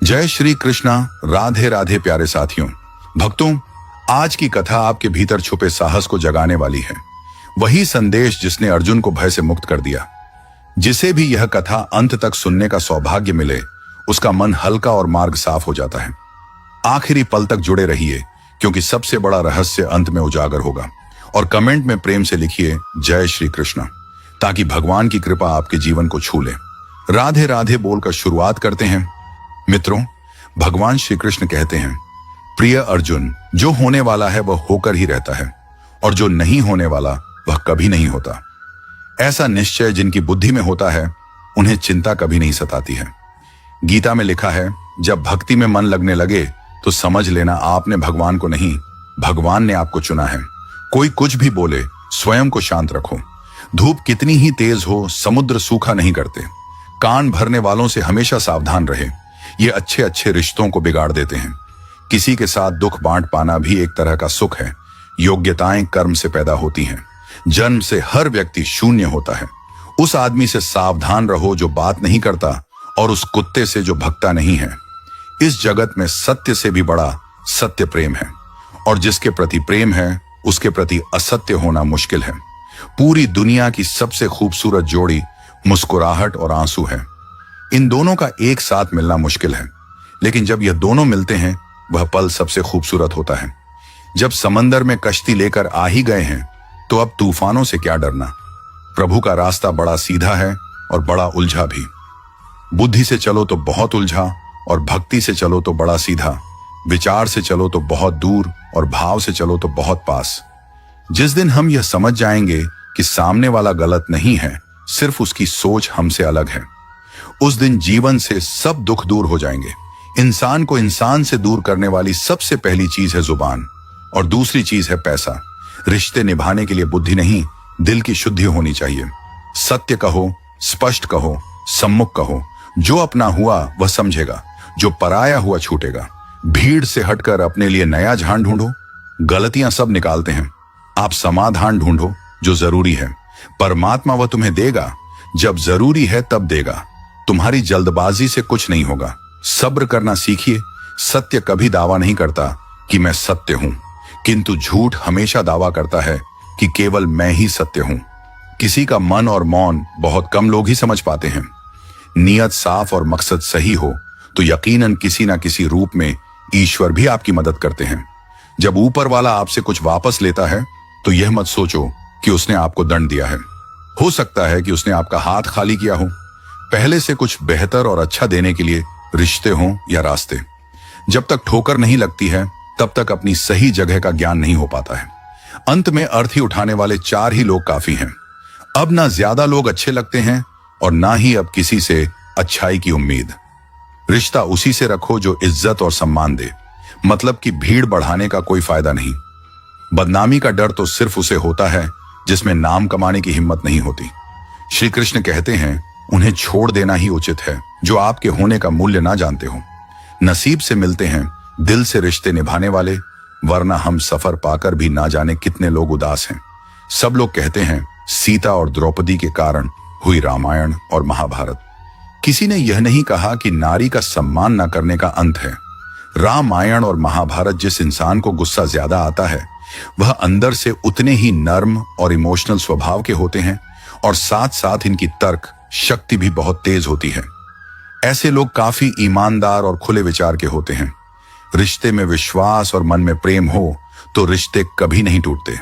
जय श्री कृष्णा। राधे राधे प्यारे साथियों, भक्तों, आज की कथा आपके भीतर छुपे साहस को जगाने वाली है। वही संदेश जिसने अर्जुन को भय से मुक्त कर दिया। जिसे भी यह कथा अंत तक सुनने का सौभाग्य मिले, उसका मन हल्का और मार्ग साफ हो जाता है। आखिरी पल तक जुड़े रहिए, क्योंकि सबसे बड़ा रहस्य अंत में उजागर होगा। और कमेंट में प्रेम से लिखिए जय श्री कृष्णा, ताकि भगवान की कृपा आपके जीवन को छू ले। राधे राधे बोलकर शुरुआत करते हैं। मित्रों, भगवान श्री कृष्ण कहते हैं, प्रिय अर्जुन, जो होने वाला है वह होकर ही रहता है, और जो नहीं होने वाला वह कभी नहीं होता। ऐसा निश्चय जिनकी बुद्धि में होता है, उन्हें चिंता कभी नहीं सताती है। गीता में लिखा है, जब भक्ति में मन लगने लगे तो समझ लेना आपने भगवान को नहीं, भगवान ने आपको चुना है। कोई कुछ भी बोले, स्वयं को शांत रखो। धूप कितनी ही तेज हो, समुद्र सूखा नहीं करते। कान भरने वालों से हमेशा सावधान रहे, ये अच्छे अच्छे रिश्तों को बिगाड़ देते हैं। किसी के साथ दुख बांट पाना भी एक तरह का सुख है। योग्यताएं कर्म से पैदा होती हैं। जन्म से हर व्यक्ति शून्य होता है। उस आदमी से सावधान रहो जो बात नहीं करता, और उस कुत्ते से जो भगता नहीं है। इस जगत में सत्य से भी बड़ा सत्य प्रेम है, और जिसके प्रति प्रेम है उसके प्रति असत्य होना मुश्किल है। पूरी दुनिया की सबसे खूबसूरत जोड़ी मुस्कुराहट और आंसू है। इन दोनों का एक साथ मिलना मुश्किल है, लेकिन जब यह दोनों मिलते हैं वह पल सबसे खूबसूरत होता है। जब समंदर में कश्ती लेकर आ ही गए हैं तो अब तूफानों से क्या डरना। प्रभु का रास्ता बड़ा सीधा है और बड़ा उलझा भी। बुद्धि से चलो तो बहुत उलझा, और भक्ति से चलो तो बड़ा सीधा। विचार से चलो तो बहुत दूर, और भाव से चलो तो बहुत पास। जिस दिन हम यह समझ जाएंगे कि सामने वाला गलत नहीं है, सिर्फ उसकी सोच हमसे अलग है, उस दिन जीवन से सब दुख दूर हो जाएंगे। इंसान को इंसान से दूर करने वाली सबसे पहली चीज है जुबान, और दूसरी चीज है पैसा। रिश्ते निभाने के लिए बुद्धि नहीं, दिल की शुद्धि होनी चाहिए। सत्य कहो, स्पष्ट कहो, सम्मुख कहो। जो अपना हुआ वह समझेगा, जो पराया हुआ छूटेगा। भीड़ से हटकर अपने लिए नया जहां ढूंढो। गलतियां सब निकालते हैं, आप समाधान ढूंढो जो जरूरी है। परमात्मा वह तुम्हें देगा, जब जरूरी है तब देगा। तुम्हारी जल्दबाजी से कुछ नहीं होगा। सब्र करना सीखिए। सत्य कभी दावा नहीं करता कि मैं सत्य हूं, किंतु झूठ हमेशा दावा करता है कि केवल मैं ही सत्य हूं। किसी का मन और मौन बहुत कम लोग ही समझ पाते हैं। नियत साफ और मकसद सही हो तो यकीनन किसी ना किसी रूप में ईश्वर भी आपकी मदद करते हैं। जब ऊपर वाला आपसे कुछ वापस लेता है तो यह मत सोचो कि उसने आपको दंड दिया है। हो सकता है कि उसने आपका हाथ खाली किया हो, पहले से कुछ बेहतर और अच्छा देने के लिए, रिश्ते हों या रास्ते। जब तक ठोकर नहीं लगती है तब तक अपनी सही जगह का ज्ञान नहीं हो पाता है। अंत में अर्थी उठाने वाले 4 ही लोग काफी हैं। अब ना ज्यादा लोग अच्छे लगते हैं, और ना ही अब किसी से अच्छाई की उम्मीद। रिश्ता उसी से रखो जो इज्जत और सम्मान दे। मतलब कि भीड़ बढ़ाने का कोई फायदा नहीं। बदनामी का डर तो सिर्फ उसे होता है जिसमें नाम कमाने की हिम्मत नहीं होती। श्री कृष्ण कहते हैं, उन्हें छोड़ देना ही उचित है जो आपके होने का मूल्य ना जानते हो। नसीब से मिलते हैं दिल से रिश्ते निभाने वाले, वरना हम सफर पाकर भी ना जाने कितने लोग उदास हैं। सब लोग कहते हैं सीता और द्रौपदी के कारण हुई रामायण और महाभारत। किसी ने यह नहीं कहा कि नारी का सम्मान न करने का अंत है। रामायण और महाभारत जिस इंसान को गुस्सा ज्यादा आता है, वह अंदर से उतने ही नर्म और इमोशनल स्वभाव के होते हैं, और साथ साथ इनकी तर्क शक्ति भी बहुत तेज होती है। ऐसे लोग काफी ईमानदार और खुले विचार के होते हैं। रिश्ते में विश्वास और मन में प्रेम हो तो रिश्ते कभी नहीं टूटते।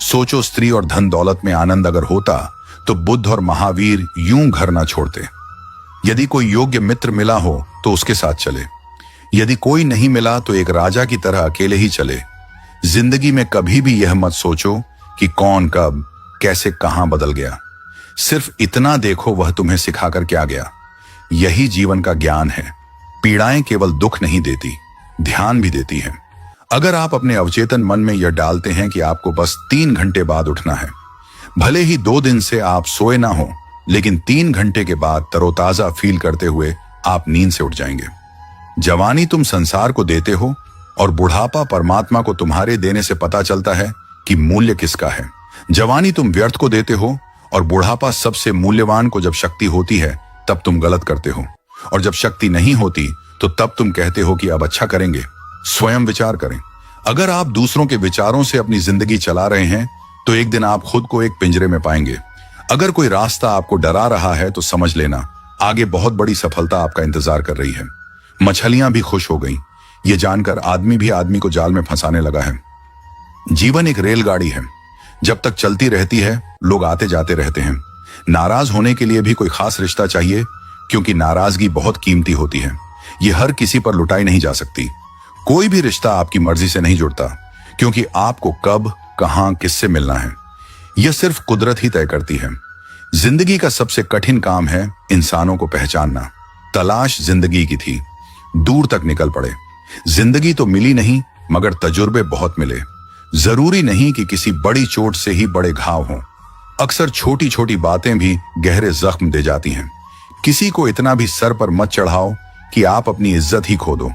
सोचो, स्त्री और धन दौलत में आनंद अगर होता तो बुद्ध और महावीर यूं घर ना छोड़ते। यदि कोई योग्य मित्र मिला हो तो उसके साथ चले। यदि कोई नहीं मिला तो एक राजा की तरह अकेले ही चले। जिंदगी में कभी भी यह मत सोचो कि कौन कब कैसे कहां बदल गया। सिर्फ इतना देखो, वह तुम्हें सिखाकर क्या गया। यही जीवन का ज्ञान है। पीड़ाएं केवल दुख नहीं देती, ध्यान भी देती हैं। अगर आप अपने अवचेतन मन में यह डालते हैं कि आपको बस 3 घंटे बाद उठना है, भले ही 2 दिन से आप सोए ना हो, लेकिन 3 घंटे के बाद तरोताजा फील करते हुए आप नींद से उठ जाएंगे। जवानी तुम संसार को देते हो, और बुढ़ापा परमात्मा को तुम्हारे देने से पता चलता है कि मूल्य किसका है। जवानी तुम व्यर्थ को देते हो, और बुढ़ापा सबसे मूल्यवान को जब शक्ति होती है तब तुम गलत करते हो। और जब शक्ति नहीं होती तो तब तुम कहते हो कि अब अच्छा करेंगे। स्वयं विचार करें। अगर आप दूसरों के विचारों से अपनी जिंदगी चला रहे हैं तो एक दिन आप खुद को एक पिंजरे में पाएंगे। अगर कोई रास्ता आपको डरा रहा है तो समझ लेना आगे बहुत बड़ी सफलता आपका इंतजार कर रही है। मछलियां भी खुश हो गईं, ये जानकर आदमी भी आदमी को जाल में फंसाने लगा है। जीवन एक रेलगाड़ी है, जब तक चलती रहती है लोग आते जाते रहते हैं। नाराज होने के लिए भी कोई खास रिश्ता चाहिए, क्योंकि नाराजगी बहुत कीमती होती है। ये हर किसी पर लुटाई नहीं जा सकती। कोई भी रिश्ता आपकी मर्जी से नहीं जुड़ता, क्योंकि आपको कब, कहां, किससे मिलना है यह सिर्फ कुदरत ही तय करती है। जिंदगी का सबसे कठिन काम है इंसानों को पहचानना। तलाश जिंदगी की थी, दूर तक निकल पड़े। जिंदगी तो मिली नहीं, मगर तजुर्बे बहुत मिले। जरूरी नहीं कि किसी बड़ी चोट से ही बड़े घाव हों। अक्सर छोटी छोटी बातें भी गहरे जख्म दे जाती हैं। किसी को इतना भी सर पर मत चढ़ाओ कि आप अपनी इज्जत ही खो दो।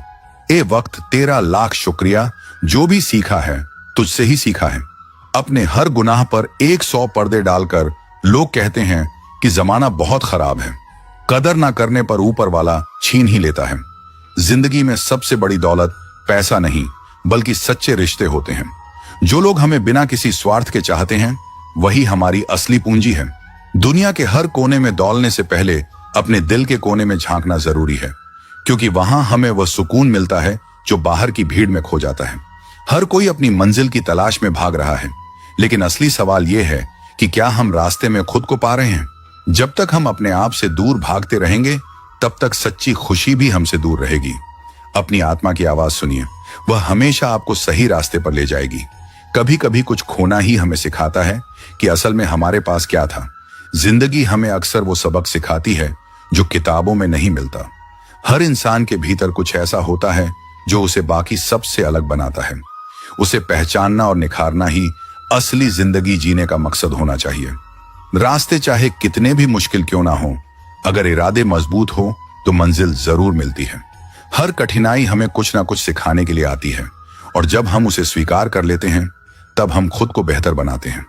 ए वक्त तेरा लाख शुक्रिया, जो भी सीखा है तुझसे ही सीखा है। अपने हर गुनाह पर 100 पर्दे डालकर लोग कहते हैं कि जमाना बहुत खराब है। कदर ना करने पर ऊपर वाला छीन ही लेता है। जिंदगी में सबसे बड़ी दौलत पैसा नहीं, बल्कि सच्चे रिश्ते होते हैं। जो लोग हमें बिना किसी स्वार्थ के चाहते हैं वही हमारी असली पूंजी है। दुनिया के हर कोने में दौड़ने से पहले अपने दिल के कोने में झांकना जरूरी है, क्योंकि वहां हमें वह सुकून मिलता है जो बाहर की भीड़ में खो जाता है। हर कोई अपनी मंजिल की तलाश में भाग रहा है, लेकिन असली सवाल यह है कि क्या हम रास्ते में खुद को पा रहे हैं? जब तक हम अपने आप से दूर भागते रहेंगे तब तक सच्ची खुशी भी हमसे दूर रहेगी। अपनी आत्मा की आवाज सुनिए, वह हमेशा आपको सही रास्ते पर ले जाएगी। कभी कभी कुछ खोना ही हमें सिखाता है कि असल में हमारे पास क्या था। जिंदगी हमें अक्सर वो सबक सिखाती है जो किताबों में नहीं मिलता। हर इंसान के भीतर कुछ ऐसा होता है जो उसे बाकी सबसे अलग बनाता है। उसे पहचानना और निखारना ही असली जिंदगी जीने का मकसद होना चाहिए। रास्ते चाहे कितने भी मुश्किल क्यों ना हो, अगर इरादे मजबूत हो तो मंजिल जरूर मिलती है। हर कठिनाई हमें कुछ ना कुछ सिखाने के लिए आती है, और जब हम उसे स्वीकार कर लेते हैं तब हम खुद को बेहतर बनाते हैं।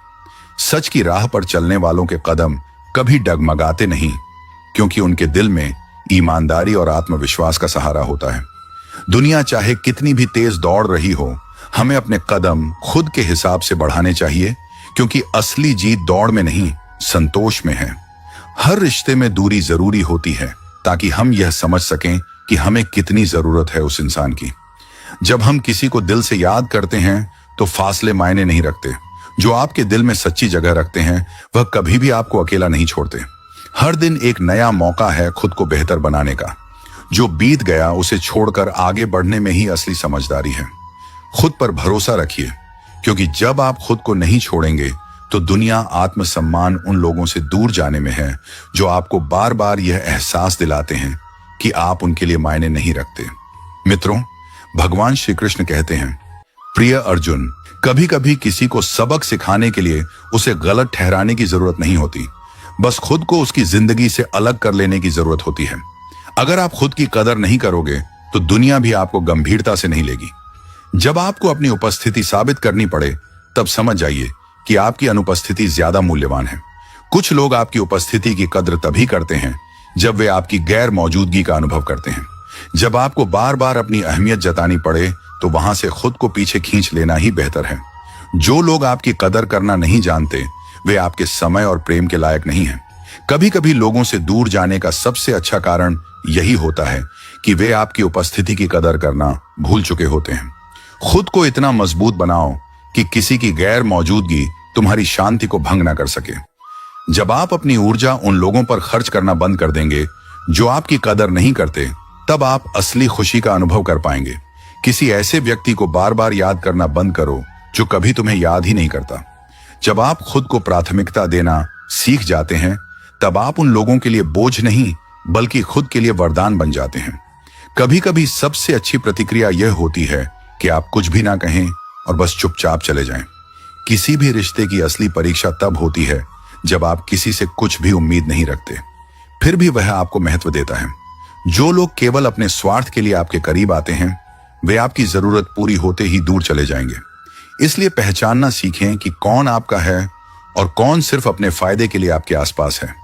सच की राह पर चलने वालों के कदम कभी डगमगाते नहीं, क्योंकि उनके दिल में ईमानदारी और आत्मविश्वास का सहारा होता है। दुनिया चाहे कितनी भी तेज दौड़ रही हो, हमें अपने कदम खुद के हिसाब से बढ़ाने चाहिए, क्योंकि असली जीत दौड़ में नहीं, संतोष में है। हर रिश्ते में दूरी जरूरी होती है ताकि हम यह समझ सकें कि हमें कितनी जरूरत है उस इंसान की। जब हम किसी को दिल से याद करते हैं तो फासले मायने नहीं रखते। जो आपके दिल में सच्ची जगह रखते हैं वह कभी भी आपको अकेला नहीं छोड़ते। हर दिन एक नया मौका है खुद को बेहतर बनाने का। जो बीत गया उसे छोड़कर आगे बढ़ने में ही असली समझदारी है। खुद पर भरोसा रखिए, क्योंकि जब आप खुद को नहीं छोड़ेंगे तो दुनिया आत्मसम्मान उन लोगों से दूर जाने में है जो आपको बार बार यह एहसास दिलाते हैं कि आप उनके लिए मायने नहीं रखते। मित्रों, भगवान श्री कृष्ण कहते हैं, प्रिय अर्जुन, कभी कभी किसी को सबक सिखाने के लिए उसे गलत ठहराने की जरूरत नहीं होती, बस खुद को उसकी जिंदगी से अलग कर लेने की जरूरत होती है। अगर आप खुद की कदर नहीं करोगे तो दुनिया भी आपको गंभीरता से नहीं लेगी। जब आपको अपनी उपस्थिति साबित करनी पड़े तब समझ जाइए कि आपकी अनुपस्थिति ज्यादा मूल्यवान है। कुछ लोग आपकी उपस्थिति की कद्र तभी करते हैं जब वे आपकी गैर मौजूदगी का अनुभव करते हैं। जब आपको बार बार अपनी अहमियत जतानी पड़े तो वहां से खुद को पीछे खींच लेना ही बेहतर है। जो लोग आपकी कदर करना नहीं जानते वे आपके समय और प्रेम के लायक नहीं हैं। कभी कभी लोगों से दूर जाने का सबसे अच्छा कारण यही होता है कि वे आपकी उपस्थिति की कदर करना भूल चुके होते हैं। खुद को इतना मजबूत बनाओ कि किसी की गैर मौजूदगी तुम्हारी शांति को भंग ना कर सके। जब आप अपनी ऊर्जा उन लोगों पर खर्च करना बंद कर देंगे जो आपकी कदर नहीं करते, तब आप असली खुशी का अनुभव कर पाएंगे। किसी ऐसे व्यक्ति को बार बार याद करना बंद करो जो कभी तुम्हें याद ही नहीं करता। जब आप खुद को प्राथमिकता देना सीख जाते हैं तब आप उन लोगों के लिए बोझ नहीं बल्कि खुद के लिए वरदान बन जाते हैं। कभी कभी सबसे अच्छी प्रतिक्रिया यह होती है कि आप कुछ भी ना कहें और बस चुपचाप चले जाएं। किसी भी रिश्ते की असली परीक्षा तब होती है जब आप किसी से कुछ भी उम्मीद नहीं रखते, फिर भी वह आपको महत्व देता है। जो लोग केवल अपने स्वार्थ के लिए आपके करीब आते हैं वे आपकी जरूरत पूरी होते ही दूर चले जाएंगे। इसलिए पहचानना सीखें कि कौन आपका है और कौन सिर्फ अपने फायदे के लिए आपके आसपास है।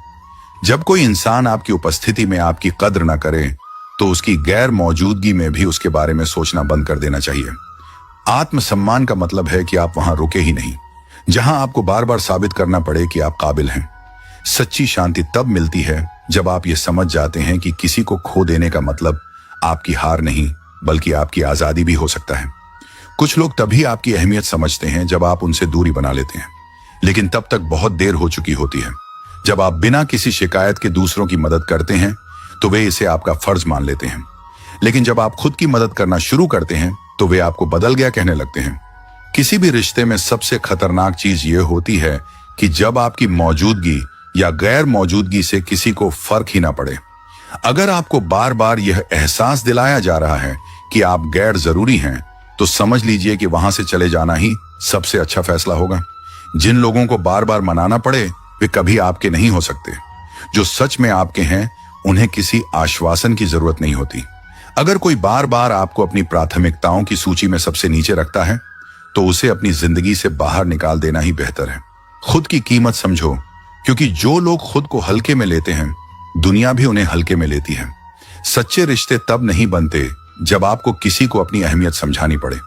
जब कोई इंसान आपकी उपस्थिति में आपकी कद्र न करे तो उसकी गैर मौजूदगी में भी उसके बारे में सोचना बंद कर देना चाहिए। आत्मसम्मान का मतलब है कि आप वहां रुके ही नहीं जहां आपको बार बार साबित करना पड़े कि आप काबिल हैं। सच्ची शांति तब मिलती है जब आप ये समझ जाते हैं कि किसी को खो देने का मतलब आपकी हार नहीं बल्कि आपकी आजादी भी हो सकता है। कुछ लोग तभी आपकी अहमियत समझते हैं जब आप उनसे दूरी बना लेते हैं, लेकिन तब तक बहुत देर हो चुकी होती है। जब आप बिना किसी शिकायत के दूसरों की मदद करते हैं तो वे इसे आपका फर्ज मान लेते हैं, लेकिन जब आप खुद की मदद करना शुरू करते हैं तो वे आपको बदल गया कहने लगते हैं। किसी भी रिश्ते में सबसे खतरनाक चीज ये होती है कि जब आपकी मौजूदगी या गैर मौजूदगी से किसी को फर्क ही ना पड़े। अगर आपको बार बार यह एहसास दिलाया जा रहा है कि आप गैर जरूरी हैं, तो समझ लीजिए कि वहां से चले जाना ही सबसे अच्छा फैसला होगा। जिन लोगों को बार बार मनाना पड़े वे कभी आपके नहीं हो सकते। जो सच में आपके हैं उन्हें किसी आश्वासन की जरूरत नहीं होती। अगर कोई बार बार आपको अपनी प्राथमिकताओं की सूची में सबसे नीचे रखता है तो उसे अपनी जिंदगी से बाहर निकाल देना ही बेहतर है। खुद की कीमत समझो, क्योंकि जो लोग खुद को हल्के में लेते हैं दुनिया भी उन्हें हल्के में लेती है। सच्चे रिश्ते तब नहीं बनते जब आपको किसी को अपनी अहमियत समझानी पड़े,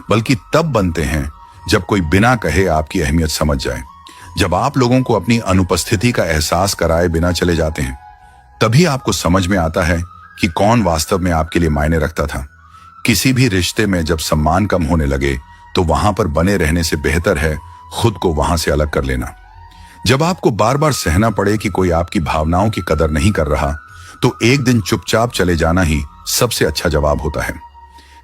बल्कि तब बनते हैं जब कोई बिना कहे आपकी अहमियत समझ जाए। जब आप लोगों को अपनी अनुपस्थिति का एहसास कराए बिना चले जाते हैं, तभी आपको समझ में आता है कि कौन वास्तव में आपके लिए मायने रखता था। किसी भी रिश्ते में जब सम्मान कम होने लगे तो वहां पर बने रहने से बेहतर है खुद को वहां से अलग कर लेना। जब आपको बार बार सहना पड़े कि कोई आपकी भावनाओं की कदर नहीं कर रहा, तो एक दिन चुपचाप चले जाना ही सबसे अच्छा जवाब होता है।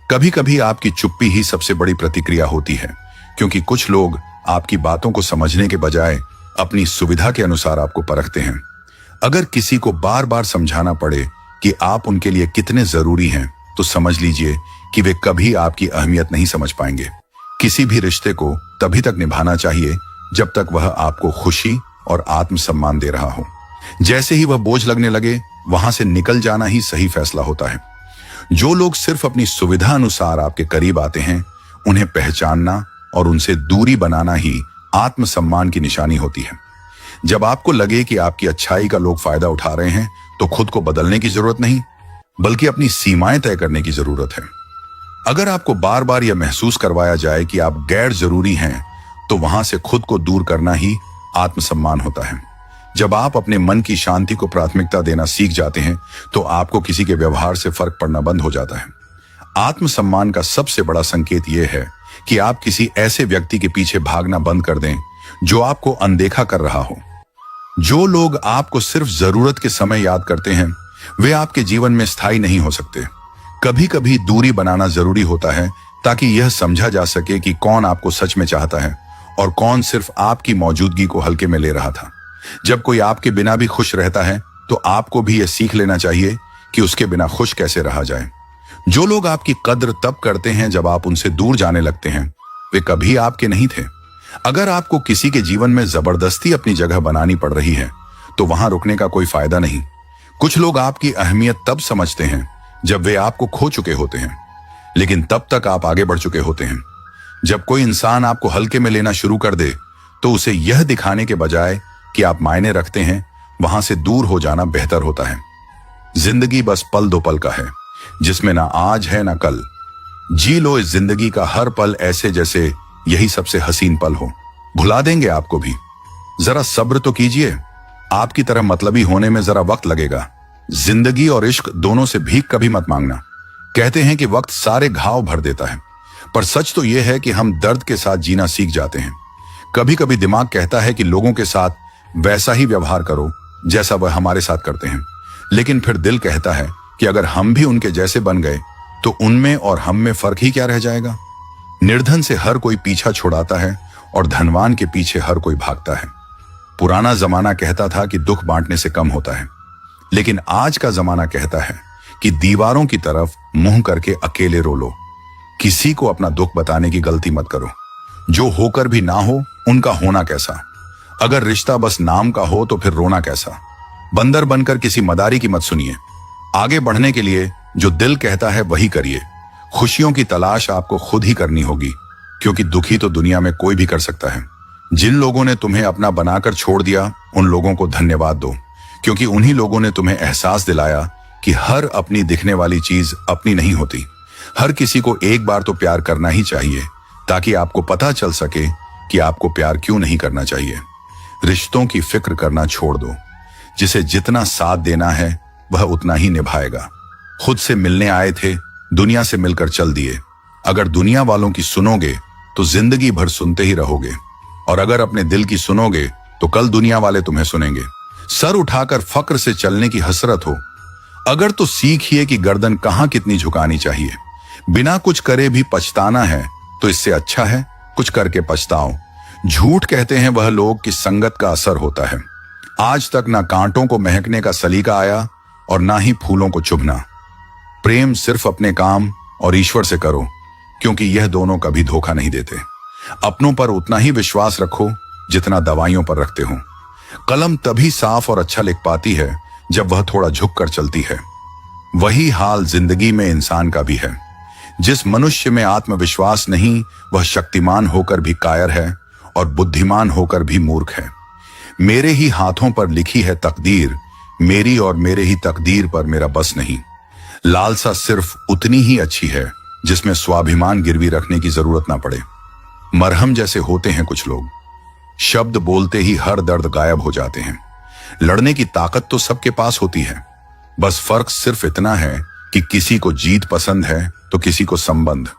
कभी कभी आपकी चुप्पी ही सबसे बड़ी प्रतिक्रिया होती है, क्योंकि कुछ लोग आपकी बातों को समझने के बजाय अपनी सुविधा के अनुसार आपको परखते हैं। अगर किसी को बार बार समझाना पड़े कि आप उनके लिए कितने जरूरी हैं, तो समझ लीजिए कि वे कभी आपकी अहमियत नहीं समझ पाएंगे। किसी भी रिश्ते को तभी तक निभाना चाहिए जब तक वह आपको खुशी और आत्मसम्मान दे रहा हो। जैसे ही वह बोझ लगने लगे, वहां से निकल जाना ही सही फैसला होता है। जो लोग सिर्फ अपनी सुविधा अनुसार आपके करीब आते हैं, उन्हें पहचानना और उनसे दूरी बनाना ही आत्मसम्मान की निशानी होती है। जब आपको लगे कि आपकी अच्छाई का लोग फायदा उठा रहे हैं, तो खुद को बदलने की जरूरत नहीं, बल्कि अपनी सीमाएं तय करने की जरूरत है। अगर आपको बार बार यह महसूस करवाया जाए कि आप गैर जरूरी हैं, तो वहां से खुद को दूर करना ही आत्मसम्मान होता है। जब आप अपने मन की शांति को प्राथमिकता देना सीख जाते हैं, तो आपको किसी के व्यवहार से फर्क पड़ना बंद हो जाता है। आत्मसम्मान का सबसे बड़ा संकेत यह है कि आप किसी ऐसे व्यक्ति के पीछे भागना बंद कर दें जो आपको अनदेखा कर रहा हो। जो लोग आपको सिर्फ जरूरत के समय याद करते हैं, वे आपके जीवन में स्थायी नहीं हो सकते। कभी कभी दूरी बनाना जरूरी होता है ताकि यह समझा जा सके कि कौन आपको सच में चाहता है और कौन सिर्फ आपकी मौजूदगी को हल्के में ले रहा था। जब कोई आपके बिना भी खुश रहता है, तो आपको भी यह सीख लेना चाहिए कि उसके बिना खुश कैसे रहा जाए। जो लोग आपकी कद्र तब करते हैं जब आप उनसे दूर जाने लगते हैं, वे कभी आपके नहीं थे। अगर आपको किसी के जीवन में जबरदस्ती अपनी जगह बनानी पड़ रही है, तो वहां रुकने का कोई फायदा नहीं। कुछ लोग आपकी अहमियत तब समझते हैं जब वे आपको खो चुके होते हैं, लेकिन तब तक आप आगे बढ़ चुके होते हैं। जब कोई इंसान आपको हल्के में लेना शुरू कर दे, तो उसे यह दिखाने के बजाय कि आप मायने रखते हैं, वहां से दूर हो जाना बेहतर होता है। जिंदगी बस पल दो पल का है, जिसमें ना आज है ना कल। जी लो इस जिंदगी का हर पल ऐसे जैसे यही सबसे हसीन पल हो। भुला देंगे आपको भी। जरा सब्र तो कीजिए। आपकी तरह मतलबी होने में जरा वक्त लगेगा। जिंदगी और इश्क दोनों से भीख कभी मत मांगना। कहते हैं कि वक्त सारे घाव भर देता है, पर सच तो यह है कि हम दर्द के साथ जीना सीख जाते हैं। कभी कभी दिमाग कहता है कि लोगों के साथ वैसा ही व्यवहार करो जैसा वह हमारे साथ करते हैं, लेकिन फिर दिल कहता है कि अगर हम भी उनके जैसे बन गए तो उनमें और हम में फर्क ही क्या रह जाएगा। निर्धन से हर कोई पीछा छुड़ाता है और धनवान के पीछे हर कोई भागता है। पुराना जमाना कहता था कि दुख बांटने से कम होता है, लेकिन आज का जमाना कहता है कि दीवारों की तरफ मुंह करके अकेले रो लो। किसी को अपना दुख बताने की गलती मत करो। जो होकर भी ना हो, उनका होना कैसा। अगर रिश्ता बस नाम का हो तो फिर रोना कैसा। बंदर बनकर किसी मदारी की मत सुनिए। आगे बढ़ने के लिए जो दिल कहता है वही करिए। खुशियों की तलाश आपको खुद ही करनी होगी, क्योंकि दुखी तो दुनिया में कोई भी कर सकता है। जिन लोगों ने तुम्हें अपना बनाकर छोड़ दिया, उन लोगों को धन्यवाद दो, क्योंकि उन्हीं लोगों ने तुम्हें एहसास दिलाया कि हर अपनी दिखने वाली चीज अपनी नहीं होती। हर किसी को एक बार तो प्यार करना ही चाहिए, ताकि आपको पता चल सके कि आपको प्यार क्यों नहीं करना चाहिए। रिश्तों की फिक्र करना छोड़ दो। जिसे जितना साथ देना है वह उतना ही निभाएगा। खुद से मिलने आए थे, दुनिया से मिलकर चल दिए। अगर दुनिया वालों की सुनोगे तो जिंदगी भर सुनते ही रहोगे, और अगर अपने दिल की सुनोगे तो कल दुनिया वाले तुम्हें सुनेंगे। सर उठाकर फक्र से चलने की हसरत हो अगर तो सीखिए कि गर्दन कहां कितनी झुकानी चाहिए। बिना कुछ करे भी पछताना है तो इससे अच्छा है कुछ करके पछताओ। झूठ कहते हैं वह लोग कि संगत का असर होता है। आज तक ना कांटों को महकने का सलीका आया और ना ही फूलों को चुभना। प्रेम सिर्फ अपने काम और ईश्वर से करो, क्योंकि यह दोनों कभी धोखा नहीं देते। अपनों पर उतना ही विश्वास रखो जितना दवाइयों पर रखते हो। कलम तभी साफ और अच्छा लिख पाती है जब वह थोड़ा झुक कर चलती है। वही हाल जिंदगी में इंसान का भी है। जिस मनुष्य में आत्मविश्वास नहीं वह शक्तिमान होकर भी कायर है और बुद्धिमान होकर भी मूर्ख है। मेरे ही हाथों पर लिखी है तकदीर, मेरी और मेरे ही तकदीर पर मेरा बस नहीं। लालसा सिर्फ उतनी ही अच्छी है जिसमें स्वाभिमान गिरवी रखने की जरूरत ना पड़े। मरहम जैसे होते हैं कुछ लोग, शब्द बोलते ही हर दर्द गायब हो जाते हैं। लड़ने की ताकत तो सबके पास होती है, बस फर्क सिर्फ इतना है कि किसी को जीत पसंद है तो किसी को संबंध।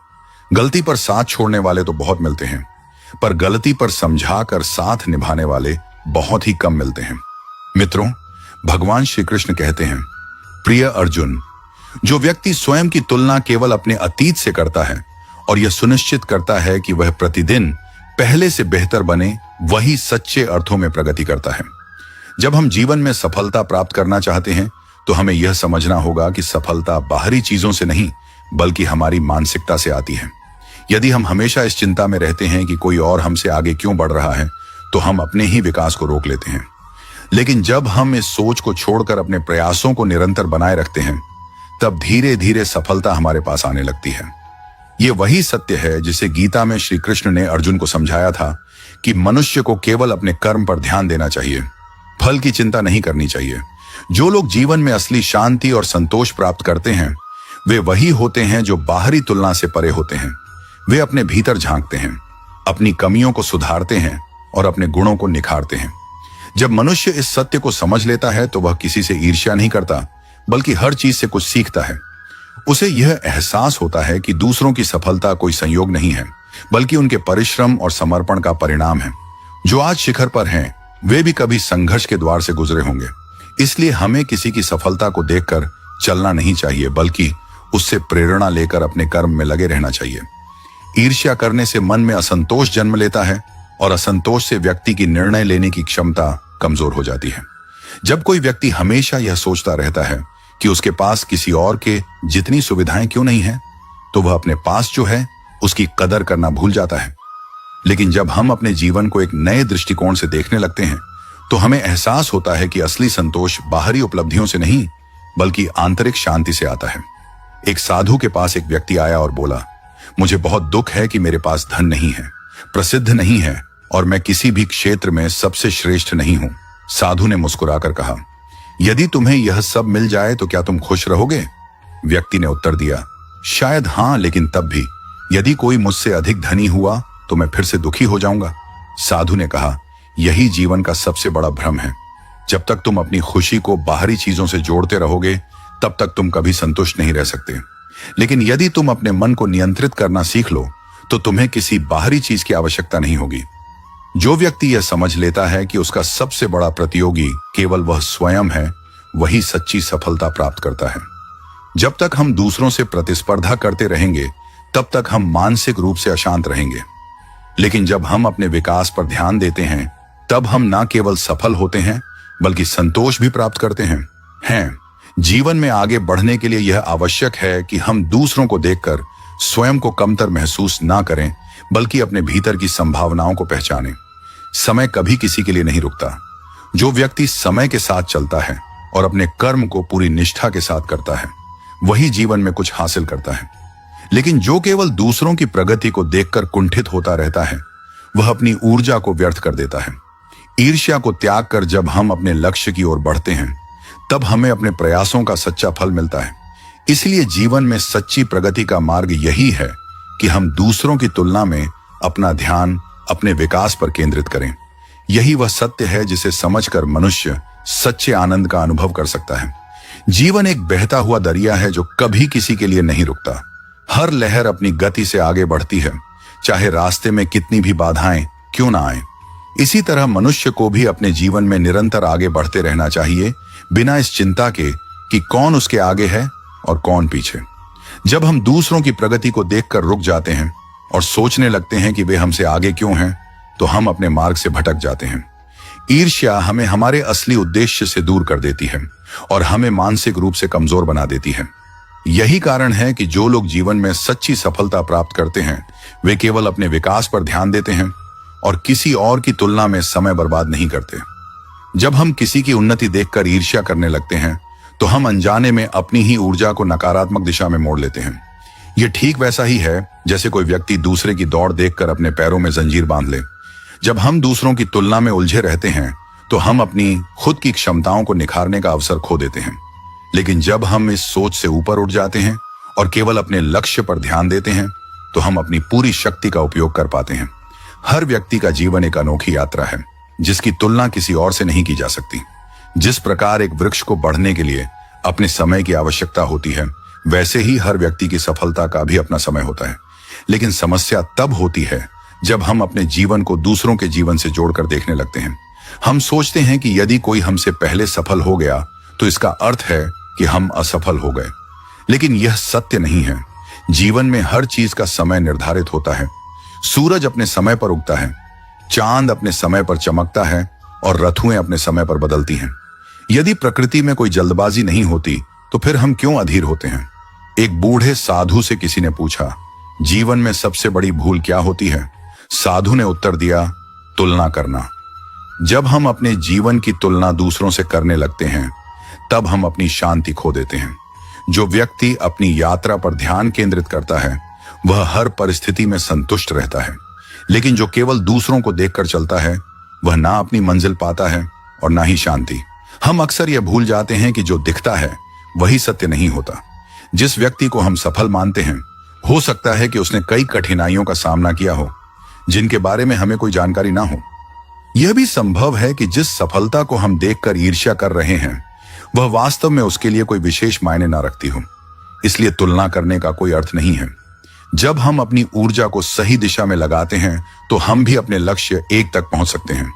गलती पर साथ छोड़ने वाले तो बहुत मिलते हैं, पर गलती पर समझाकर साथ निभाने वाले बहुत ही कम मिलते हैं। मित्रों, भगवान श्री कृष्ण कहते हैं, प्रिय अर्जुन, जो व्यक्ति स्वयं की तुलना केवल अपने अतीत से करता है और यह सुनिश्चित करता है कि वह प्रतिदिन पहले से बेहतर बने, वही सच्चे अर्थों में प्रगति करता है। जब हम जीवन में सफलता प्राप्त करना चाहते हैं तो हमें यह समझना होगा कि सफलता बाहरी चीजों से नहीं बल्कि हमारी मानसिकता से आती है। यदि हम हमेशा इस चिंता में रहते हैं कि कोई और हमसे आगे क्यों बढ़ रहा है, तो हम अपने ही विकास को रोक लेते हैं। लेकिन जब हम इस सोच को छोड़कर अपने प्रयासों को निरंतर बनाए रखते हैं, तब धीरे धीरे सफलता हमारे पास आने लगती है। ये वही सत्य है जिसे गीता में श्री कृष्ण ने अर्जुन को समझाया था कि मनुष्य को केवल अपने कर्म पर ध्यान देना चाहिए, फल की चिंता नहीं करनी चाहिए। जो लोग जीवन में असली शांति और संतोष प्राप्त करते हैं वे वही होते हैं जो बाहरी तुलना से परे होते हैं। वे अपने भीतर झांकते हैं, अपनी कमियों को सुधारते हैं और अपने गुणों को निखारते हैं। जब मनुष्य इस सत्य को समझ लेता है तो वह किसी से ईर्ष्या नहीं करता बल्कि हर चीज से कुछ सीखता है। उसे यह एहसास होता है कि दूसरों की सफलता कोई संयोग नहीं है बल्कि उनके परिश्रम और समर्पण का परिणाम है। जो आज शिखर पर हैं वे भी कभी संघर्ष के द्वार से गुजरे होंगे। इसलिए हमें किसी की सफलता को देखकर चलना नहीं चाहिए बल्कि उससे प्रेरणा लेकर अपने कर्म में लगे रहना चाहिए। ईर्ष्या करने से मन में असंतोष जन्म लेता है और असंतोष से व्यक्ति की निर्णय लेने की क्षमता कमजोर हो जाती है। जब कोई व्यक्ति हमेशा यह सोचता रहता है कि उसके पास किसी और के जितनी सुविधाएं क्यों नहीं है, तो वह अपने पास जो है उसकी कदर करना भूल जाता है। लेकिन जब हम अपने जीवन को एक नए दृष्टिकोण से देखने लगते हैं तो हमें एहसास होता है कि असली संतोष बाहरी उपलब्धियों से नहीं बल्कि आंतरिक शांति से आता है। एक साधु के पास एक व्यक्ति आया और बोला, मुझे बहुत दुख है कि मेरे पास धन नहीं है, प्रसिद्ध नहीं है और मैं किसी भी क्षेत्र में सबसे श्रेष्ठ नहीं हूं। साधु ने मुस्कुराकर कहा, यदि तुम्हें यह सब मिल जाए तो क्या तुम खुश रहोगे? व्यक्ति ने उत्तर दिया, शायद हां, लेकिन तब भी यदि कोई मुझसे अधिक धनी हुआ तो मैं फिर से दुखी हो जाऊंगा। साधु ने कहा, यही जीवन का सबसे बड़ा भ्रम है। जब तक तुम अपनी खुशी को बाहरी चीजों से जोड़ते रहोगे तब तक तुम कभी संतुष्ट नहीं रह सकते। लेकिन यदि तुम अपने मन को नियंत्रित करना सीख लो तो तुम्हें किसी बाहरी चीज की आवश्यकता नहीं होगी। जो व्यक्ति यह समझ लेता है कि उसका सबसे बड़ा प्रतियोगी केवल वह स्वयं है, वही सच्ची सफलता प्राप्त करता है। जब तक हम दूसरों से प्रतिस्पर्धा करते रहेंगे तब तक हम मानसिक रूप से अशांत रहेंगे। लेकिन जब हम अपने विकास पर ध्यान देते हैं तब हम न केवल सफल होते हैं बल्कि संतोष भी प्राप्त करते हैं। जीवन में आगे बढ़ने के लिए यह आवश्यक है कि हम दूसरों को देखकर स्वयं को कमतर महसूस ना करें बल्कि अपने भीतर की संभावनाओं को पहचानें। समय कभी किसी के लिए नहीं रुकता। जो व्यक्ति समय के साथ चलता है और अपने कर्म को पूरी निष्ठा के साथ करता है वही जीवन में कुछ हासिल करता है। लेकिन जो केवल दूसरों की प्रगति को देखकर कुंठित होता रहता है वह अपनी ऊर्जा को व्यर्थ कर देता है। ईर्ष्या को त्याग कर जब हम अपने लक्ष्य की ओर बढ़ते हैं तब हमें अपने प्रयासों का सच्चा फल मिलता है। इसलिए जीवन में सच्ची प्रगति का मार्ग यही है कि हम दूसरों की तुलना में अपना ध्यान अपने विकास पर केंद्रित करें। यही वह सत्य है जिसे समझकर मनुष्य सच्चे आनंद का अनुभव कर सकता है। जीवन एक बहता हुआ दरिया है जो कभी किसी के लिए नहीं रुकता। हर लहर अपनी गति से आगे बढ़ती है, चाहे रास्ते में कितनी भी बाधाएं क्यों ना आए। इसी तरह मनुष्य को भी अपने जीवन में निरंतर आगे बढ़ते रहना चाहिए, बिना इस चिंता के कि कौन उसके आगे है और कौन पीछे। जब हम दूसरों की प्रगति को देखकर रुक जाते हैं और सोचने लगते हैं कि वे हमसे आगे क्यों हैं, तो हम अपने मार्ग से भटक जाते हैं। ईर्ष्या हमें हमारे असली उद्देश्य से दूर कर देती है और हमें मानसिक रूप से कमजोर बना देती है। यही कारण है कि जो लोग जीवन में सच्ची सफलता प्राप्त करते हैं, वे केवल अपने विकास पर ध्यान देते हैं और किसी और की तुलना में समय बर्बाद नहीं करते। जब हम किसी की उन्नति देखकर ईर्ष्या करने लगते हैं, तो हम अनजाने में अपनी ही ऊर्जा को नकारात्मक दिशा में मोड़ लेते हैं। यह ठीक वैसा ही है जैसे कोई व्यक्ति दूसरे की दौड़ देखकर अपने पैरों में जंजीर बांध ले। जब हम दूसरों की तुलना में उलझे रहते हैं, तो हम अपनी खुद की क्षमताओं को निखारने का अवसर खो देते हैं। लेकिन जब हम इस सोच से ऊपर उठ जाते हैं और केवल अपने लक्ष्य पर ध्यान देते हैं, तो हम अपनी पूरी शक्ति का उपयोग कर पाते हैं। हर व्यक्ति का जीवन एक अनोखी यात्रा है, जिसकी तुलना किसी और से नहीं की जा सकती। जिस प्रकार एक वृक्ष को बढ़ने के लिए अपने समय की आवश्यकता होती है, वैसे ही हर व्यक्ति की सफलता का भी अपना समय होता है। लेकिन समस्या तब होती है जब हम अपने जीवन को दूसरों के जीवन से जोड़कर देखने लगते हैं। हम सोचते हैं कि यदि कोई हमसे पहले सफल हो गया, तो इसका अर्थ है कि हम असफल हो गए। लेकिन यह सत्य नहीं है। जीवन में हर चीज का समय निर्धारित होता है। सूरज अपने समय पर उगता है, चांद अपने समय पर चमकता है और ऋतुएं अपने समय पर बदलती हैं। यदि प्रकृति में कोई जल्दबाजी नहीं होती, तो फिर हम क्यों अधीर होते हैं? एक बूढ़े साधु से किसी ने पूछा, जीवन में सबसे बड़ी भूल क्या होती है? साधु ने उत्तर दिया, तुलना करना। जब हम अपने जीवन की तुलना दूसरों से करने लगते हैं, तब हम अपनी शांति खो देते हैं। जो व्यक्ति अपनी यात्रा पर ध्यान केंद्रित करता है, वह हर परिस्थिति में संतुष्ट रहता है। लेकिन जो केवल दूसरों को देखकर चलता है, वह ना अपनी मंजिल पाता है और ना ही शांति। हम अक्सर यह भूल जाते हैं कि जो दिखता है वही सत्य नहीं होता। जिस व्यक्ति को हम सफल मानते हैं, हो सकता है कि उसने कई कठिनाइयों का सामना किया हो, जिनके बारे में हमें कोई जानकारी ना हो। यह भी संभव है कि जिस सफलता को हम देखकर ईर्ष्या कर रहे हैं, वह वास्तव में उसके लिए कोई विशेष मायने ना रखती हो। इसलिए तुलना करने का कोई अर्थ नहीं है। जब हम अपनी ऊर्जा को सही दिशा में लगाते हैं, तो हम भी अपने लक्ष्य एक तक पहुंच सकते हैं।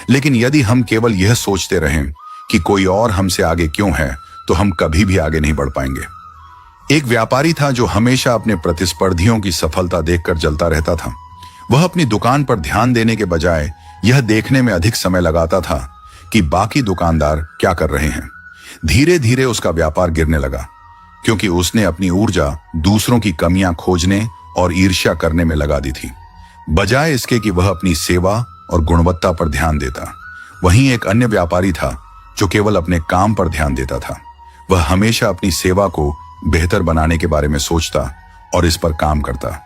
लेकिन यदि हम केवल यह सोचते रहें कि कोई और हमसे आगे क्यों है, तो हम कभी भी आगे नहीं बढ़ पाएंगे। एक व्यापारी था जो हमेशा अपने प्रतिस्पर्धियों की सफलता देखकर जलता रहता था। वह अपनी दुकान पर ध्यान देने के बजाय यह देखने में अधिक समय लगाता था कि बाकी दुकानदार क्या कर रहे हैं। धीरे धीरे उसका व्यापार गिरने लगा, क्योंकि उसने अपनी ऊर्जा दूसरों की कमियां खोजने और ईर्ष्या करने में लगा दी थी, बजाय इसके कि वह अपनी सेवा और गुणवत्ता पर ध्यान देता। वहीं एक अन्य व्यापारी था जो केवल अपने काम पर ध्यान देता था। वह हमेशा अपनी सेवा को बेहतर बनाने के बारे में सोचता और इस पर काम करता।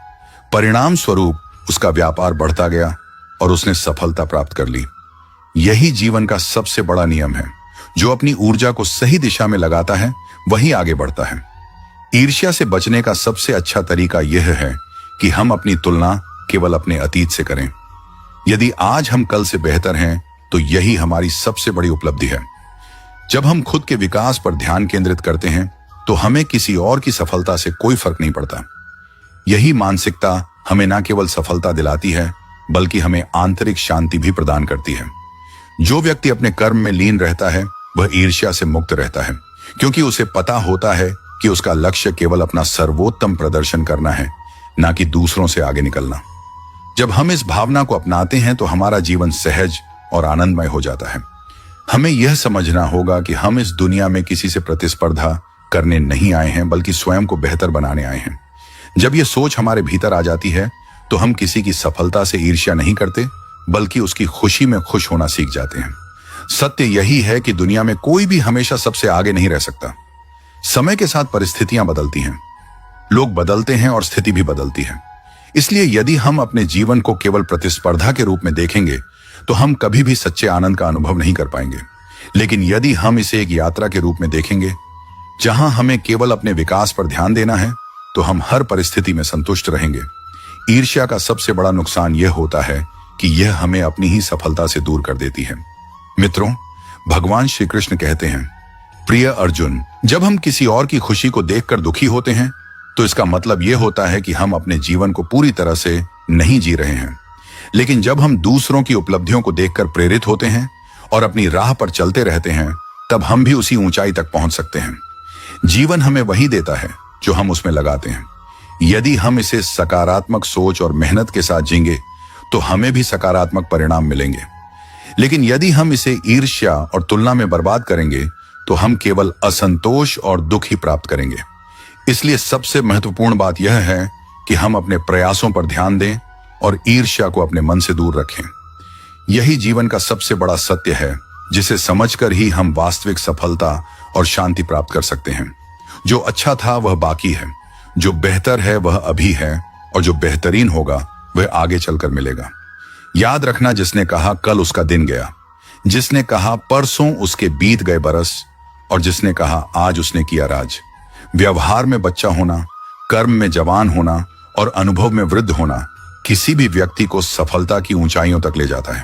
परिणाम स्वरूप उसका व्यापार बढ़ता गया और उसने सफलता प्राप्त कर ली। यही जीवन का सबसे बड़ा नियम है। जो अपनी ऊर्जा को सही दिशा में लगाता है, वही आगे बढ़ता है। ईर्ष्या से बचने का सबसे अच्छा तरीका यह है कि हम अपनी तुलना केवल अपने अतीत से करें। यदि आज हम कल से बेहतर हैं, तो यही हमारी सबसे बड़ी उपलब्धि है। जब हम खुद के विकास पर ध्यान केंद्रित करते हैं, तो हमें किसी और की सफलता से कोई फर्क नहीं पड़ता। यही मानसिकता हमें न केवल सफलता दिलाती है, बल्कि हमें आंतरिक शांति भी प्रदान करती है। जो व्यक्ति अपने कर्म में लीन रहता है, वह ईर्ष्या से मुक्त रहता है, क्योंकि उसे पता होता है कि उसका लक्ष्य केवल अपना सर्वोत्तम प्रदर्शन करना है, ना कि दूसरों से आगे निकलना। जब हम इस भावना को अपनाते हैं, तो हमारा जीवन सहज और आनंदमय हो जाता है। हमें यह समझना होगा कि हम इस दुनिया में किसी से प्रतिस्पर्धा करने नहीं आए हैं, बल्कि स्वयं को बेहतर बनाने आए हैं। जब यह सोच हमारे भीतर आ जाती है, तो हम किसी की सफलता से ईर्ष्या नहीं करते, बल्कि उसकी खुशी में खुश होना सीख जाते हैं। सत्य यही है कि दुनिया में कोई भी हमेशा सबसे आगे नहीं रह सकता। समय के साथ परिस्थितियां बदलती हैं, लोग बदलते हैं और स्थिति भी बदलती है। इसलिए यदि हम अपने जीवन को केवल प्रतिस्पर्धा के रूप में देखेंगे, तो हम कभी भी सच्चे आनंद का अनुभव नहीं कर पाएंगे। लेकिन यदि हम इसे एक यात्रा के रूप में देखेंगे, जहां हमें केवल अपने विकास पर ध्यान देना है, तो हम हर परिस्थिति में संतुष्ट रहेंगे। ईर्ष्या का सबसे बड़ा नुकसान यह होता है कि यह हमें अपनी ही सफलता से दूर कर देती है। मित्रों, भगवान श्री कृष्ण कहते हैं, प्रिय अर्जुन, जब हम किसी और की खुशी को देखकर दुखी होते हैं, तो इसका मतलब यह होता है कि हम अपने जीवन को पूरी तरह से नहीं जी रहे हैं। लेकिन जब हम दूसरों की उपलब्धियों को देखकर प्रेरित होते हैं और अपनी राह पर चलते रहते हैं, तब हम भी उसी ऊंचाई तक पहुंच सकते हैं। जीवन हमें वही देता है जो हम उसमें लगाते हैं। यदि हम इसे सकारात्मक सोच और मेहनत के साथ जींगे, तो हमें भी सकारात्मक परिणाम मिलेंगे। लेकिन यदि हम इसे ईर्ष्या और तुलना में बर्बाद करेंगे, तो हम केवल असंतोष और दुख ही प्राप्त करेंगे। इसलिए सबसे महत्वपूर्ण बात यह है कि हम अपने प्रयासों पर ध्यान दें और ईर्ष्या को अपने मन से दूर रखें। यही जीवन का सबसे बड़ा सत्य है, जिसे समझकर ही हम वास्तविक सफलता और शांति प्राप्त कर सकते हैं। जो अच्छा था वह बाकी है, जो बेहतर है वह अभी है, और जो बेहतरीन होगा वह आगे चलकर मिलेगा। याद रखना, जिसने कहा कल उसका दिन गया, जिसने कहा परसों उसके बीत गए बरस, और जिसने कहा आज उसने किया राज। व्यवहार में बच्चा होना, कर्म में जवान होना और अनुभव में वृद्ध होना किसी भी व्यक्ति को सफलता की ऊंचाइयों तक ले जाता है।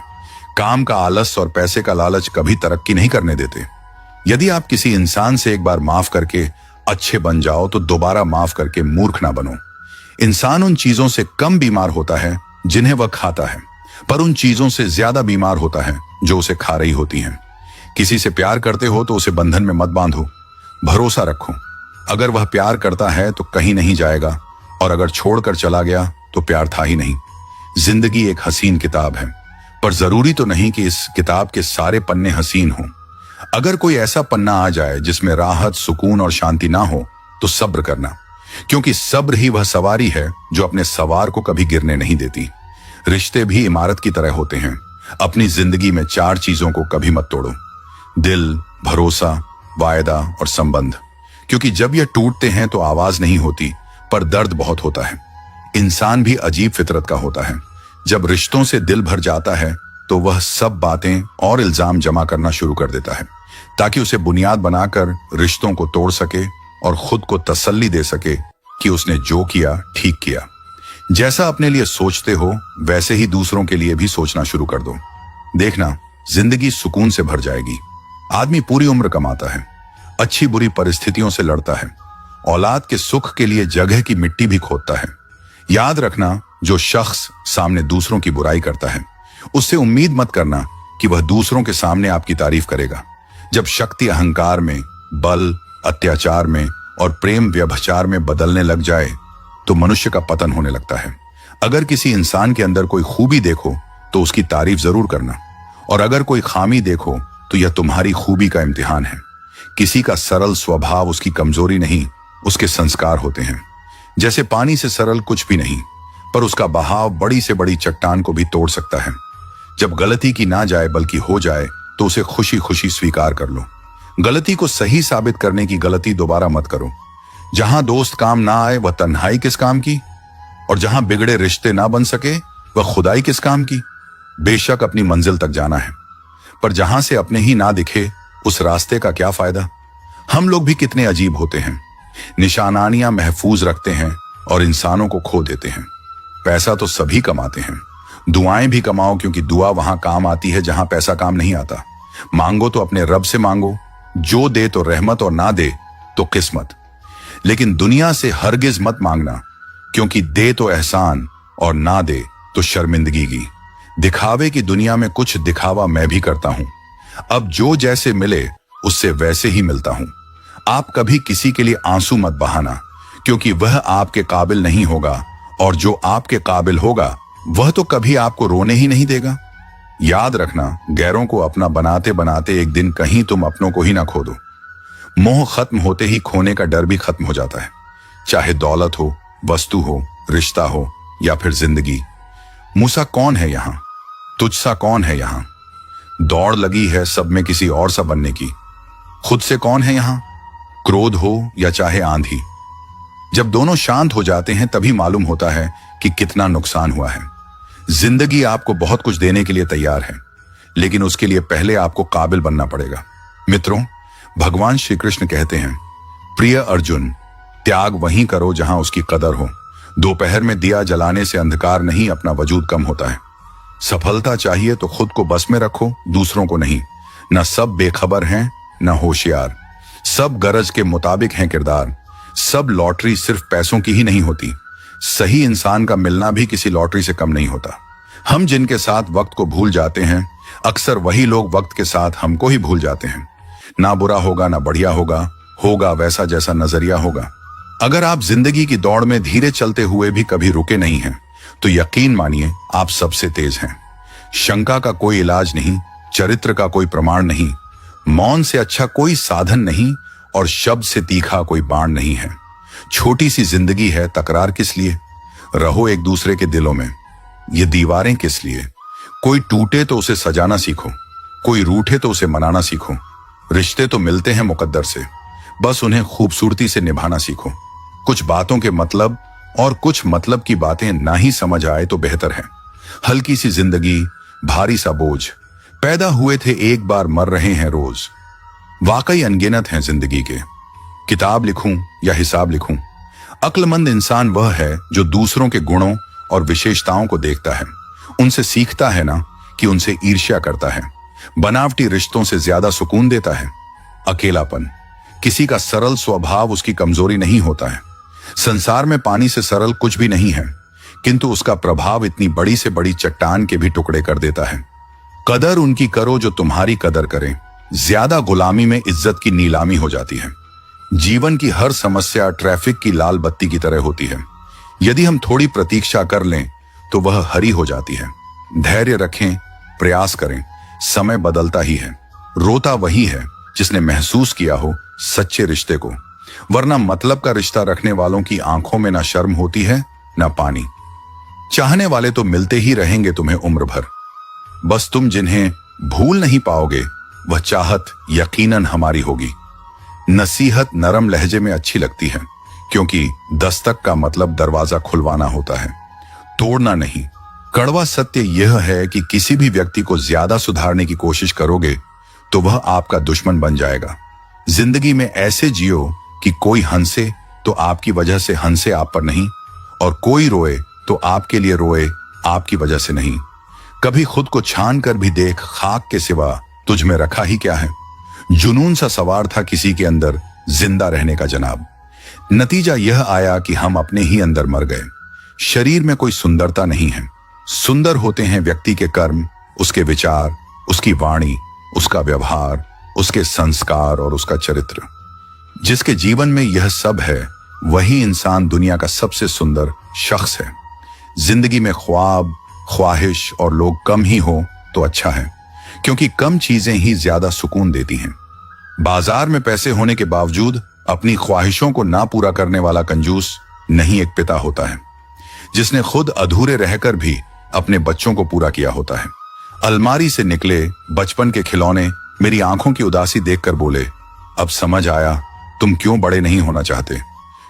काम का आलस और पैसे का लालच कभी तरक्की नहीं करने देते। यदि आप किसी इंसान से एक बार माफ करके अच्छे बन जाओ, तो दोबारा माफ करके मूर्ख ना बनो। इंसान उन चीजों से कम बीमार होता है जिन्हें वह खाता है, पर उन चीजों से ज्यादा बीमार होता है जो उसे खा रही होती हैं। किसी से प्यार करते हो तो उसे बंधन में मत बांधो, भरोसा रखो। अगर वह प्यार करता है तो कहीं नहीं जाएगा, और अगर छोड़कर चला गया तो प्यार था ही नहीं। जिंदगी एक हसीन किताब है, पर जरूरी तो नहीं कि इस किताब के सारे पन्ने हसीन हों। अगर कोई ऐसा पन्ना आ जाए जिसमें राहत, सुकून और शांति ना हो, तो सब्र करना, क्योंकि सब्र ही वह सवारी है जो अपने सवार को कभी गिरने नहीं देती। रिश्ते भी इमारत की तरह होते हैं। अपनी जिंदगी में 4 चीजों को कभी मत तोड़ो: दिल, भरोसा, वायदा और संबंध। क्योंकि जब ये टूटते हैं तो आवाज नहीं होती, पर दर्द बहुत होता है। इंसान भी अजीब फितरत का होता है। जब रिश्तों से दिल भर जाता है, तो वह सब बातें और इल्जाम जमा करना शुरू कर देता है, ताकि उसे बुनियाद बनाकर रिश्तों को तोड़ सके और खुद को तसल्ली दे सके कि उसने जो किया ठीक किया। जैसा अपने लिए सोचते हो, वैसे ही दूसरों के लिए भी सोचना शुरू कर दो। देखना, जिंदगी सुकून से भर जाएगी। आदमी पूरी उम्र कमाता है, अच्छी बुरी परिस्थितियों से लड़ता है, औलाद के सुख के लिए जगह की मिट्टी भी खोदता है। याद रखना, जो शख्स सामने दूसरों की बुराई करता है, उससे उम्मीद मत करना कि वह दूसरों के सामने आपकी तारीफ करेगा। जब शक्ति अहंकार में, बल अत्याचार में और प्रेम व्यभिचार में बदलने लग जाए, तो मनुष्य का पतन होने लगता है। अगर किसी इंसान के अंदर कोई खूबी देखो तो उसकी तारीफ जरूर करना, और अगर कोई खामी देखो तो यह तुम्हारी खूबी का इम्तिहान है। किसी का सरल स्वभाव उसकी कमजोरी नहीं, उसके संस्कार होते हैं। जैसे पानी से सरल कुछ भी नहीं, पर उसका बहाव बड़ी से बड़ी चट्टान को भी तोड़ सकता है। जब गलती की ना जाए बल्कि हो जाए, तो उसे खुशी खुशी स्वीकार कर लो। गलती को सही साबित करने की गलती दोबारा मत करो। जहां दोस्त काम ना आए वह तन्हाई किस काम की, और जहां बिगड़े रिश्ते ना बन सके वह खुदाई किस काम की। बेशक अपनी मंजिल तक जाना है, पर जहां से अपने ही ना दिखे उस रास्ते का क्या फायदा। हम लोग भी कितने अजीब होते हैं, निशानानियां महफूज रखते हैं और इंसानों को खो देते हैं। पैसा तो सभी कमाते हैं, दुआएं भी कमाओ, क्योंकि दुआ वहां काम आती है जहां पैसा काम नहीं आता। मांगो तो अपने रब से मांगो, जो दे तो रहमत और ना दे तो किस्मत। लेकिन दुनिया से हरगिज मत मांगना, क्योंकि दे तो एहसान और ना दे तो शर्मिंदगी की। दिखावे की दुनिया में कुछ दिखावा मैं भी करता हूं। अब जो जैसे मिले उससे वैसे ही मिलता हूं। आप कभी किसी के लिए आंसू मत बहाना, क्योंकि वह आपके काबिल नहीं होगा, और जो आपके काबिल होगा वह तो कभी आपको रोने ही नहीं देगा। याद रखना, गैरों को अपना बनाते बनाते एक दिन कहीं तुम अपनों को ही ना खो दो। मोह खत्म होते ही खोने का डर भी खत्म हो जाता है। चाहे दौलत हो, वस्तु हो, रिश्ता हो या फिर जिंदगी। मूसा कौन है यहां? तुझसा कौन है यहां? दौड़ लगी है सब में किसी और सा बनने की। खुद से कौन है यहां? क्रोध हो या चाहे आंधी। जब दोनों शांत हो जाते हैं तभी मालूम होता है कि कितना नुकसान हुआ है। जिंदगी आपको बहुत कुछ देने के लिए तैयार है, लेकिन उसके लिए पहले आपको काबिल बनना पड़ेगा। मित्रों, भगवान श्री कृष्ण कहते हैं, प्रिय अर्जुन, त्याग वहीं करो जहां उसकी कदर हो। दोपहर में दिया जलाने से अंधकार नहीं, अपना वजूद कम होता है। सफलता चाहिए तो खुद को बस में रखो, दूसरों को नहीं। न सब बेखबर हैं, न होशियार। सब गरज के मुताबिक हैं किरदार। सब लॉटरी सिर्फ पैसों की ही नहीं होती। सही इंसान का मिलना भी किसी लॉटरी से कम नहीं होता। हम जिनके साथ वक्त को भूल जाते हैं, अक्सर वही लोग वक्त के साथ हमको ही भूल जाते हैं। ना बुरा होगा ना बढ़िया होगा, होगा वैसा जैसा नजरिया होगा। अगर आप जिंदगी की दौड़ में धीरे चलते हुए भी कभी रुके नहीं हैं, तो यकीन मानिए आप सबसे तेज हैं। शंका का कोई इलाज नहीं, चरित्र का कोई प्रमाण नहीं, मौन से अच्छा कोई साधन नहीं, और शब्द से तीखा कोई बाण नहीं है। छोटी सी जिंदगी है, तकरार किस लिए? रहो एक दूसरे के दिलों में। ये दीवारें किस लिए? कोई टूटे तो उसे सजाना सीखो, कोई रूठे तो उसे मनाना सीखो। रिश्ते तो मिलते हैं मुकद्दर से, बस उन्हें खूबसूरती से निभाना सीखो। कुछ बातों के मतलब और कुछ मतलब की बातें ना ही समझ आए तो बेहतर है। हल्की सी जिंदगी, भारी सा बोझ। पैदा हुए थे एक बार, मर रहे हैं रोज। वाकई अनगिनत हैं जिंदगी के। किताब लिखूं या हिसाब लिखूं, अक्लमंद इंसान वह है जो दूसरों के गुणों और विशेषताओं को देखता है, उनसे सीखता है ना कि उनसे ईर्ष्या करता है। बनावटी रिश्तों से ज्यादा सुकून देता है अकेलापन। किसी का सरल स्वभाव उसकी कमजोरी नहीं होता है। संसार में पानी से सरल कुछ भी नहीं है, किंतु उसका प्रभाव इतनी बड़ी से बड़ी चट्टान के भी टुकड़े कर देता है। कदर उनकी करो जो तुम्हारी कदर करें। ज्यादा गुलामी में इज्जत की नीलामी हो जाती है। जीवन की हर समस्या ट्रैफिक की लाल बत्ती की तरह होती है। यदि हम थोड़ी प्रतीक्षा कर लें तो वह हरी हो जाती है। धैर्य रखें, प्रयास करें, समय बदलता ही है। रोता वही है जिसने महसूस किया हो सच्चे रिश्ते को, वरना मतलब का रिश्ता रखने वालों की आंखों में ना शर्म होती है ना पानी। चाहने वाले तो मिलते ही रहेंगे तुम्हें उम्र भर, बस तुम जिन्हें भूल नहीं पाओगे वह चाहत यकीनन हमारी होगी। नसीहत नरम लहजे में अच्छी लगती है, क्योंकि दस्तक का मतलब दरवाजा खुलवाना होता है, तोड़ना नहीं। कड़वा सत्य यह है कि किसी भी व्यक्ति को ज्यादा सुधारने की कोशिश करोगे तो वह आपका दुश्मन बन जाएगा। जिंदगी में ऐसे जियो कि कोई हंसे तो आपकी वजह से हंसे आप पर नहीं, और कोई रोए तो आपके लिए रोए आपकी वजह से नहीं। कभी खुद को छान कर भी देख, खाक के सिवा तुझ में रखा ही क्या है। जुनून सा सवार था किसी के अंदर जिंदा रहने का जनाब। नतीजा यह आया कि हम अपने ही अंदर मर गए। शरीर में कोई सुंदरता नहीं है, सुंदर होते हैं व्यक्ति के कर्म, उसके विचार, उसकी वाणी, उसका व्यवहार, उसके संस्कार और उसका चरित्र। जिसके जीवन में यह सब है वही इंसान दुनिया का सबसे सुंदर शख्स है। जिंदगी में ख्वाब, ख्वाहिश और लोग कम ही हो तो अच्छा है, क्योंकि कम चीजें ही ज्यादा सुकून देती हैं। बाजार में पैसे होने के बावजूद अपनी ख्वाहिशों को ना पूरा करने वाला कंजूस नहीं एक पिता होता है, जिसने खुद अधूरे रहकर भी अपने बच्चों को पूरा किया होता है। अलमारी से निकले बचपन के खिलौने मेरी आंखों की उदासी देखकर बोले, अब समझ आया तुम क्यों बड़े नहीं होना चाहते,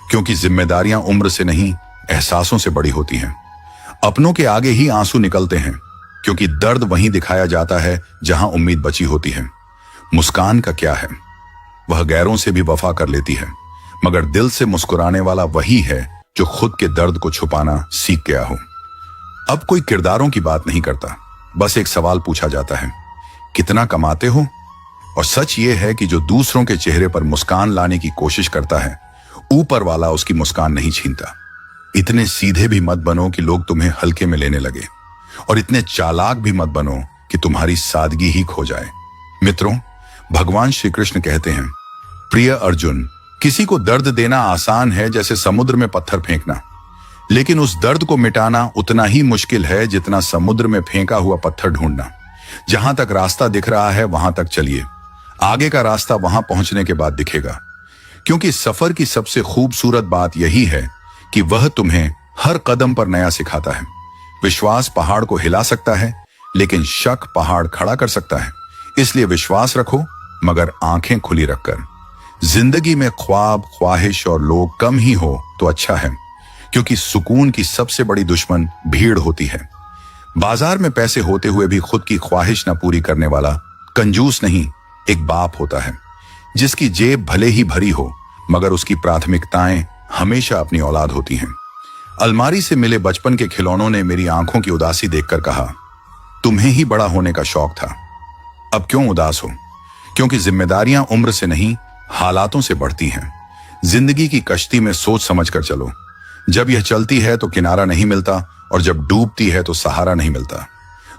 क्योंकि जिम्मेदारियां उम्र से नहीं एहसासों से बड़ी होती हैं। अपनों के आगे ही आंसू निकलते हैं, क्योंकि दर्द वहीं दिखाया जाता है जहां उम्मीद बची होती है। मुस्कान का क्या है, वह गैरों से भी वफा कर लेती है, मगर दिल से मुस्कुराने वाला वही है जो खुद के दर्द को छुपाना सीख गया हो। अब कोई किरदारों की बात नहीं करता, बस एक सवाल पूछा जाता है, कितना कमाते हो? और सच ये है कि जो दूसरों के चेहरे पर मुस्कान लाने की कोशिश करता है, ऊपर वाला उसकी मुस्कान नहीं छीनता। इतने सीधे भी मत बनो कि लोग तुम्हें हल्के में लेने लगे, और इतने चालाक भी मत बनो कि तुम्हारी सादगी ही खो जाए। मित्रों, भगवान श्री कृष्ण कहते हैं, प्रिय अर्जुन, किसी को दर्द देना आसान है जैसे समुद्र में पत्थर फेंकना, लेकिन उस दर्द को मिटाना उतना ही मुश्किल है जितना समुद्र में फेंका हुआ पत्थर ढूंढना। जहां तक रास्ता दिख रहा है वहां तक चलिए, आगे का रास्ता वहां पहुंचने के बाद दिखेगा। क्योंकि सफर की सबसे खूबसूरत बात यही है कि वह तुम्हें हर कदम पर नया सिखाता है। विश्वास पहाड़ को हिला सकता है, लेकिन शक पहाड़ खड़ा कर सकता है। इसलिए विश्वास रखो, मगर आंखें खुली रखकर। जिंदगी में ख्वाब, ख्वाहिश और लोग कम ही हो तो अच्छा है, क्योंकि सुकून की सबसे बड़ी दुश्मन भीड़ होती है। बाजार में पैसे होते हुए भी खुद की ख्वाहिश न पूरी करने वाला कंजूस नहीं, एक बाप होता है जिसकी जेब भले ही भरी हो मगर उसकी प्राथमिकताएं हमेशा अपनी औलाद होती हैं। अलमारी से मिले बचपन के खिलौनों ने मेरी आंखों की उदासी देखकर कहा, तुम्हें ही बड़ा होने का शौक था, अब क्यों उदास हो? क्योंकि जिम्मेदारियां उम्र से नहीं हालातों से बढ़ती हैं। जिंदगी की कश्ती में सोच समझ कर चलो। जब यह चलती है तो किनारा नहीं मिलता और जब डूबती है तो सहारा नहीं मिलता।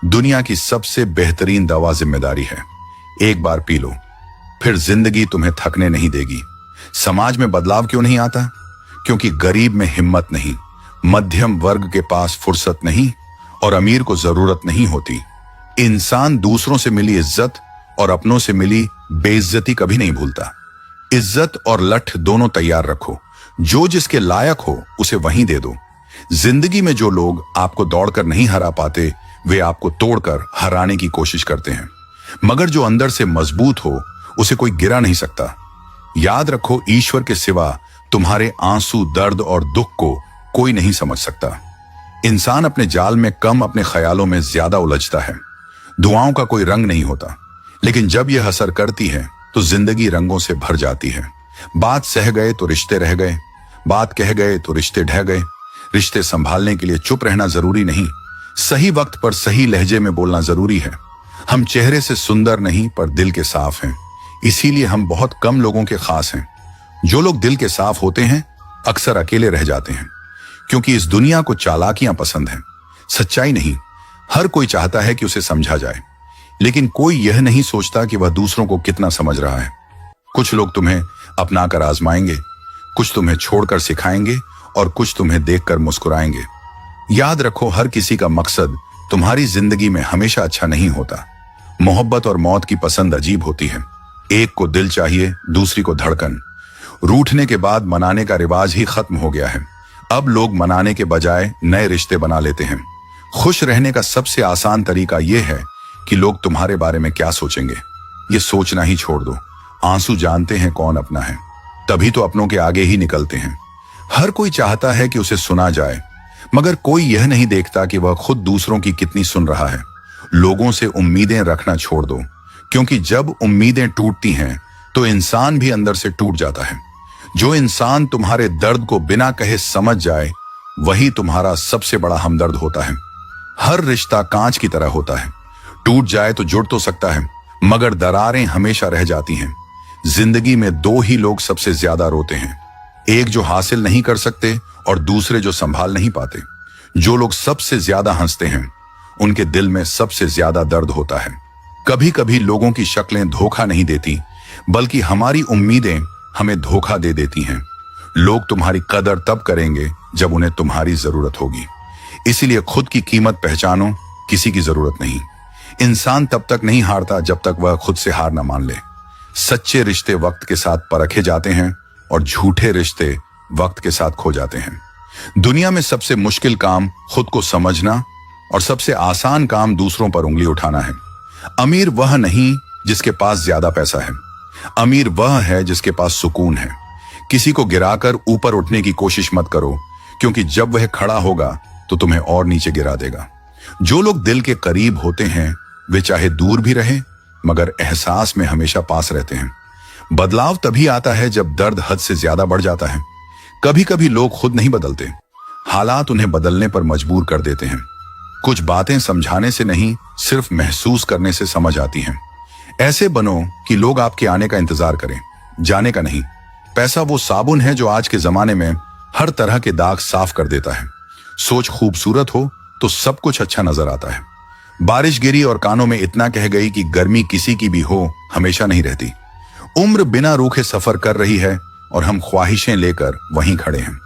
दुनिया की सबसे बेहतरीन दवा जिम्मेदारी है। एक बार पी लो, फिर जिंदगी तुम्हें थकने नहीं देगी। समाज में बदलाव क्यों नहीं आता? क्योंकि गरीब में हिम्मत नहीं, मध्यम वर्ग के पास फुर्सत नहीं और अमीर को जरूरत नहीं होती। इंसान दूसरों से मिली इज्जत और अपनों से मिली बेइज्जती कभी नहीं भूलता। इज्जत और लठ दोनों तैयार रखो। जो जिसके लायक हो उसे वहीं दे दो। जिंदगी में जो लोग आपको दौड़कर नहीं हरा पाते वे आपको तोड़कर हराने की कोशिश करते हैं, मगर जो अंदर से मजबूत हो उसे कोई गिरा नहीं सकता। याद रखो, ईश्वर के सिवा तुम्हारे आंसू, दर्द और दुख को कोई नहीं समझ सकता। इंसान अपने जाल में कम, अपने ख्यालों में ज्यादा उलझता है। दुआओं का कोई रंग नहीं होता, लेकिन जब यह असर करती है तो जिंदगी रंगों से भर जाती है। बात सह गए तो रिश्ते रह गए, बात कह गए तो रिश्ते ढह गए। रिश्ते संभालने के लिए चुप रहना जरूरी नहीं, सही वक्त पर सही लहजे में बोलना जरूरी है। हम चेहरे से सुंदर नहीं पर दिल के साफ हैं, इसीलिए हम बहुत कम लोगों के खास हैं। जो लोग दिल के साफ होते हैं अक्सर अकेले रह जाते हैं, क्योंकि इस दुनिया को चालाकियां पसंद हैं, सच्चाई नहीं। हर कोई चाहता है कि उसे समझा जाए, लेकिन कोई यह नहीं सोचता कि वह दूसरों को कितना समझ रहा है। कुछ लोग तुम्हें अपनाकर आजमाएंगे, कुछ तुम्हें छोड़कर सिखाएंगे और कुछ तुम्हें देखकर मुस्कुराएंगे। याद रखो, हर किसी का मकसद तुम्हारी जिंदगी में हमेशा अच्छा नहीं होता। मोहब्बत और मौत की पसंद अजीब होती है। एक को दिल चाहिए, दूसरी को धड़कन। रूठने के बाद मनाने का रिवाज ही खत्म हो गया है। अब लोग मनाने के बजाय नए रिश्ते बना लेते हैं। खुश रहने का सबसे आसान तरीका यह है कि लोग तुम्हारे बारे में क्या सोचेंगे, ये सोचना ही छोड़ दो। आंसू जानते हैं कौन अपना है, तभी तो अपनों के आगे ही निकलते हैं। हर कोई चाहता है कि उसे सुना जाए, मगर कोई यह नहीं देखता कि वह खुद दूसरों की कितनी सुन रहा है। लोगों से उम्मीदें रखना छोड़ दो, क्योंकि जब उम्मीदें टूटती हैं तो इंसान भी अंदर से टूट जाता है। जो इंसान तुम्हारे दर्द को बिना कहे समझ जाए वही तुम्हारा सबसे बड़ा हमदर्द होता है। हर रिश्ता कांच की तरह होता है, टूट जाए तो जुड़ तो सकता है, मगर दरारें हमेशा रह जाती हैं। जिंदगी में दो ही लोग सबसे ज्यादा रोते हैं, एक जो हासिल नहीं कर सकते और दूसरे जो संभाल नहीं पाते। जो लोग सबसे ज्यादा हंसते हैं उनके दिल में सबसे ज्यादा दर्द होता है। कभी कभी लोगों की शक्लें धोखा नहीं देती, बल्कि हमारी उम्मीदें हमें धोखा दे देती हैं। लोग तुम्हारी कदर तब करेंगे जब उन्हें तुम्हारी जरूरत होगी। इसीलिए खुद की कीमत पहचानो, किसी की जरूरत नहीं। इंसान तब तक नहीं हारता जब तक वह खुद से हार ना मान ले। सच्चे रिश्ते वक्त के साथ परखे जाते हैं और झूठे रिश्ते वक्त के साथ खो जाते हैं। दुनिया में सबसे मुश्किल काम खुद को समझना और सबसे आसान काम दूसरों पर उंगली उठाना है। अमीर वह नहीं जिसके पास ज्यादा पैसा है, अमीर वह है जिसके पास सुकून है। किसी को गिराकर ऊपर उठने की कोशिश मत करो, क्योंकि जब वह खड़ा होगा तो तुम्हें और नीचे गिरा देगा। जो लोग दिल के करीब होते हैं वे चाहे दूर भी रहे मगर एहसास में हमेशा पास रहते हैं। बदलाव तभी आता है जब दर्द हद से ज्यादा बढ़ जाता है। कभी कभी लोग खुद नहीं बदलते, हालात उन्हें बदलने पर मजबूर कर देते हैं। कुछ बातें समझाने से नहीं, सिर्फ महसूस करने से समझ आती हैं। ऐसे बनो कि लोग आपके आने का इंतजार करें, जाने का नहीं। पैसा वो साबुन है जो आज के जमाने में हर तरह के दाग साफ कर देता है। सोच खूबसूरत हो तो सब कुछ अच्छा नजर आता है। बारिश गिरी और कानों में इतना कह गई कि गर्मी किसी की भी हो हमेशा नहीं रहती। उम्र बिना रूखे सफर कर रही है और हम ख्वाहिशें लेकर वहीं खड़े हैं।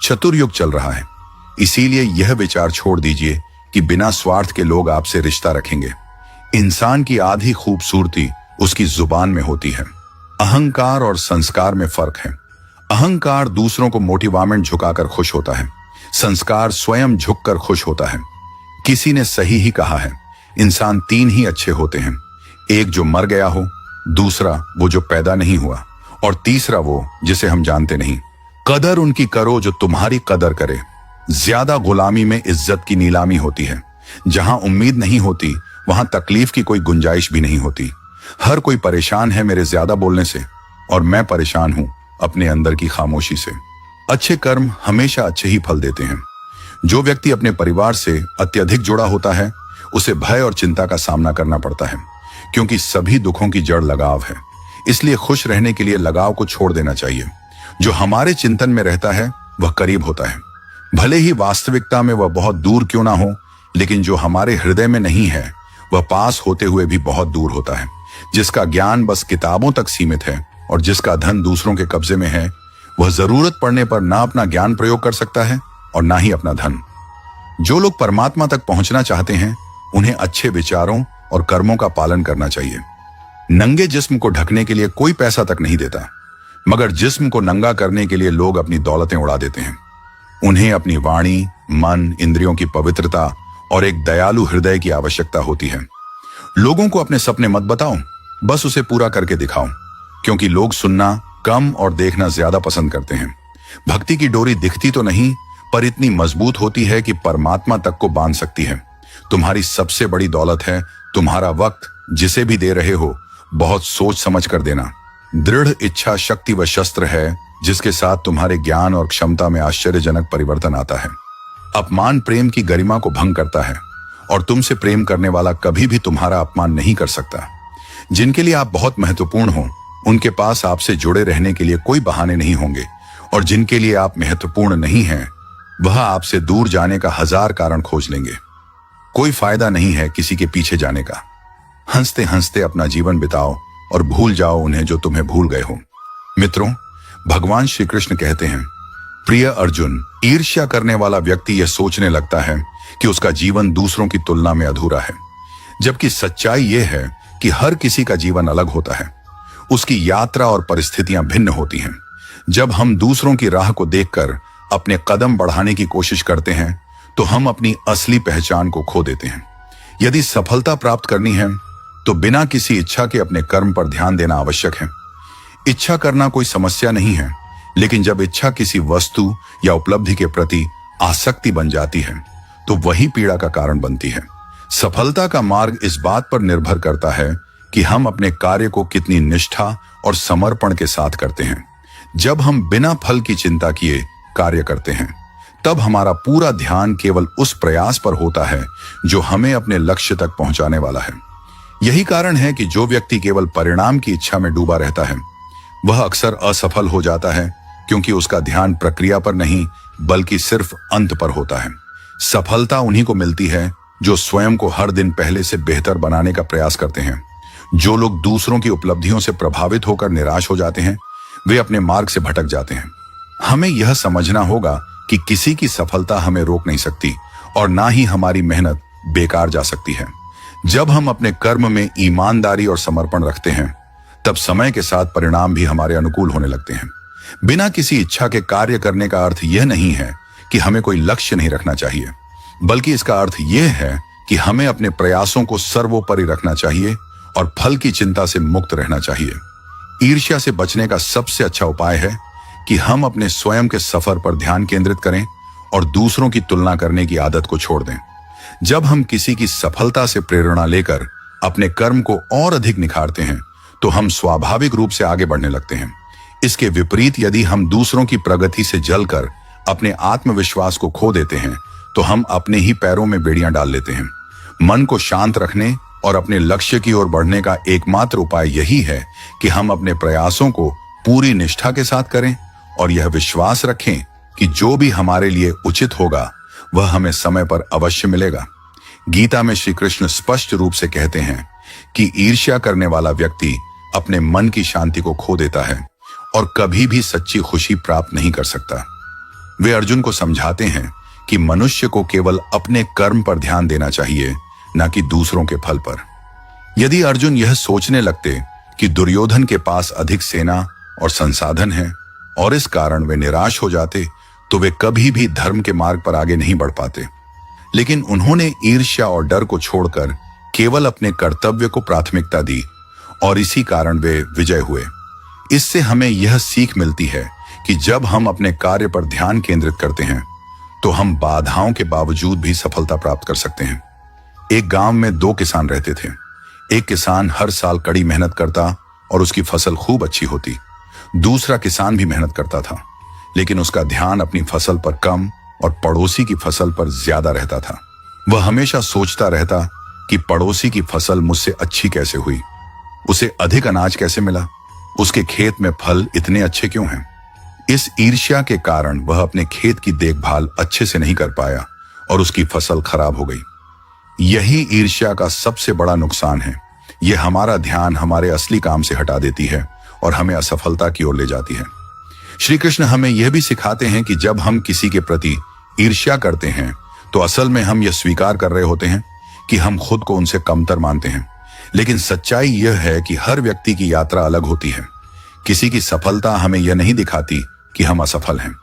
चतुर्युग चल रहा है, इसीलिए यह विचार छोड़ दीजिए कि बिना स्वार्थ के लोग आपसे रिश्ता रखेंगे। इंसान की आधी खूबसूरती उसकी जुबान में होती है। अहंकार और संस्कार में फर्क है। अहंकार दूसरों को मोटिवामेंट झुकाकर खुश होता है, संस्कार स्वयं झुककर खुश होता है। किसी ने सही ही कहा है, इंसान तीन ही अच्छे होते हैं, एक जो मर गया हो, दूसरा वो जो पैदा नहीं हुआ, और तीसरा वो जिसे हम जानते नहीं। कदर उनकी करो जो तुम्हारी कदर करे। ज्यादा गुलामी में इज्जत की नीलामी होती है। जहां उम्मीद नहीं होती वहां तकलीफ की कोई गुंजाइश भी नहीं होती। हर कोई परेशान है मेरे ज्यादा बोलने से, और मैं परेशान हूं अपने अंदर की खामोशी से। अच्छे कर्म हमेशा अच्छे ही फल देते हैं। जो व्यक्ति अपने परिवार से अत्यधिक जुड़ा होता है उसे भय और चिंता का सामना करना पड़ता है, क्योंकि सभी दुखों की जड़ लगाव है। इसलिए खुश रहने के लिए लगाव को छोड़ देना चाहिए। जो हमारे चिंतन में रहता है वह करीब होता है, भले ही वास्तविकता में वह बहुत दूर क्यों ना हो, लेकिन जो हमारे हृदय में नहीं है वह पास होते हुए भी बहुत दूर होता है। जिसका ज्ञान बस किताबों तक सीमित है और जिसका धन दूसरों के कब्जे में है, वह जरूरत पड़ने पर ना अपना ज्ञान प्रयोग कर सकता है और ना ही अपना धन। जो लोग परमात्मा तक पहुंचना चाहते हैं उन्हें अच्छे विचारों और कर्मों का पालन करना चाहिए। नंगे जिस्म को ढकने के लिए कोई पैसा तक नहीं देता, मगर जिस्म को नंगा करने के लिए लोग अपनी दौलतें उड़ा देते हैं। उन्हें अपनी वाणी, मन, इंद्रियों की पवित्रता और एक दयालु हृदय की आवश्यकता होती है। लोगों को अपने सपने मत बताओ, बस उसे पूरा करके दिखाओ, क्योंकि लोग सुनना कम और देखना ज्यादा पसंद करते हैं। भक्ति की डोरी दिखती तो नहीं, पर इतनी मजबूत होती है कि परमात्मा तक को बांध सकती है। तुम्हारी सबसे बड़ी दौलत है तुम्हारा वक्त। जिसे भी दे रहे हो बहुत सोच समझ कर देना। दृढ़ इच्छा शक्ति व शस्त्र है जिसके साथ तुम्हारे ज्ञान और क्षमता में आश्चर्यजनक परिवर्तन आता है। अपमान प्रेम की गरिमा को भंग करता है, और तुमसे प्रेम करने वाला कभी भी तुम्हारा अपमान नहीं कर सकता। जिनके लिए आप बहुत महत्वपूर्ण हो उनके पास आपसे जुड़े रहने के लिए कोई बहाने नहीं होंगे, और जिनके लिए आप महत्वपूर्ण नहीं हैं वह आपसे दूर जाने का 1000 कारण खोज लेंगे। कोई फायदा नहीं है किसी के पीछे जाने का। हंसते हंसते अपना जीवन बिताओ और भूल जाओ उन्हें जो तुम्हें भूल गए हो। मित्रों, भगवान श्री कृष्ण कहते हैं, प्रिय अर्जुन, ईर्ष्या करने वाला व्यक्ति यह सोचने लगता है कि उसका जीवन दूसरों की तुलना में अधूरा है, जबकि सच्चाई यह है कि हर किसी का जीवन अलग होता है। उसकी यात्रा और परिस्थितियां भिन्न होती हैं। जब हम दूसरों की राह को देखकर अपने कदम बढ़ाने की कोशिश करते हैं तो हम अपनी असली पहचान को खो देते हैं। यदि सफलता प्राप्त करनी है तो बिना किसी इच्छा के अपने कर्म पर ध्यान देना आवश्यक है। इच्छा करना कोई समस्या नहीं है, लेकिन जब इच्छा किसी वस्तु या उपलब्धि के प्रति आसक्ति बन जाती है तो वही पीड़ा का कारण बनती है। सफलता का मार्ग इस बात पर निर्भर करता है कि हम अपने कार्य को कितनी निष्ठा और समर्पण के साथ करते हैं। जब हम बिना फल की चिंता किए कार्य करते हैं तब हमारा पूरा ध्यान केवल उस प्रयास पर होता है जो हमें अपने लक्ष्य तक पहुंचाने वाला है। यही कारण है कि जो व्यक्ति केवल परिणाम की इच्छा में डूबा रहता है वह अक्सर असफल हो जाता है, क्योंकि उसका ध्यान प्रक्रिया पर नहीं बल्कि सिर्फ अंत पर होता है। सफलता उन्हीं को मिलती है जो स्वयं को हर दिन पहले से बेहतर बनाने का प्रयास करते हैं। जो लोग दूसरों की उपलब्धियों से प्रभावित होकर निराश हो जाते हैं वे अपने मार्ग से भटक जाते हैं। हमें यह समझना होगा कि किसी की सफलता हमें रोक नहीं सकती और ना ही हमारी मेहनत बेकार जा सकती है। जब हम अपने कर्म में ईमानदारी और समर्पण रखते हैं तब समय के साथ परिणाम भी हमारे अनुकूल होने लगते हैं। बिना किसी इच्छा के कार्य करने का अर्थ यह नहीं है कि हमें कोई लक्ष्य नहीं रखना चाहिए, बल्कि इसका अर्थ यह है कि हमें अपने प्रयासों को सर्वोपरि रखना चाहिए और फल की चिंता से मुक्त रहना चाहिए। ईर्ष्या से बचने का सबसे अच्छा उपाय है कि हम अपने स्वयं के सफर पर ध्यान केंद्रित करें और दूसरों की तुलना करने की आदत को छोड़ दें। जब हम किसी की सफलता से प्रेरणा लेकर अपने कर्म को और अधिक निखारते हैं तो हम स्वाभाविक रूप से आगे बढ़ने लगते हैं। इसके विपरीत यदि हम दूसरों की प्रगति से जलकर अपने आत्मविश्वास को खो देते हैं तो हम अपने ही पैरों में बेड़ियां डाल लेते हैं। मन को शांत रखने और अपने लक्ष्य की ओर बढ़ने का एकमात्र उपाय यही है कि हम अपने प्रयासों को पूरी निष्ठा के साथ करें और यह विश्वास रखें कि जो भी हमारे लिए उचित होगा वह हमें समय पर अवश्य मिलेगा। गीता में श्री कृष्ण स्पष्ट रूप से कहते हैं कि ईर्ष्या करने वाला व्यक्ति अपने मन की शांति को खो देता है और कभी भी सच्ची खुशी प्राप्त नहीं कर सकता। वे अर्जुन को समझाते हैं कि मनुष्य को केवल अपने कर्म पर ध्यान देना चाहिए, न कि दूसरों के फल पर। यदि अर्जुन यह सोचने लगते कि दुर्योधन के पास अधिक सेना और संसाधन है और इस कारण वे निराश हो जाते तो वे कभी भी धर्म के मार्ग पर आगे नहीं बढ़ पाते। लेकिन उन्होंने ईर्ष्या और डर को छोड़कर केवल अपने कर्तव्य को प्राथमिकता दी और इसी कारण वे विजय हुए। इससे हमें यह सीख मिलती है कि जब हम अपने कार्य पर ध्यान केंद्रित करते हैं तो हम बाधाओं के बावजूद भी सफलता प्राप्त कर सकते हैं। एक गांव में दो किसान रहते थे। एक किसान हर साल कड़ी मेहनत करता और उसकी फसल खूब अच्छी होती। दूसरा किसान भी मेहनत करता था, लेकिन उसका ध्यान अपनी फसल पर कम और पड़ोसी की फसल पर ज्यादा रहता था। वह हमेशा सोचता रहता कि पड़ोसी की फसल मुझसे अच्छी कैसे हुई, उसे अधिक अनाज कैसे मिला, उसके खेत में फल इतने अच्छे क्यों हैं। इस ईर्ष्या के कारण वह अपने खेत की देखभाल अच्छे से नहीं कर पाया और उसकी फसल खराब हो गई। यही ईर्ष्या का सबसे बड़ा नुकसान है। यह हमारा ध्यान हमारे असली काम से हटा देती है और हमें असफलता की ओर ले जाती है। श्री कृष्ण हमें यह भी सिखाते हैं कि जब हम किसी के प्रति ईर्ष्या करते हैं तो असल में हम यह स्वीकार कर रहे होते हैं कि हम खुद को उनसे कमतर मानते हैं। लेकिन सच्चाई यह है कि हर व्यक्ति की यात्रा अलग होती है। किसी की सफलता हमें यह नहीं दिखाती कि हम असफल हैं,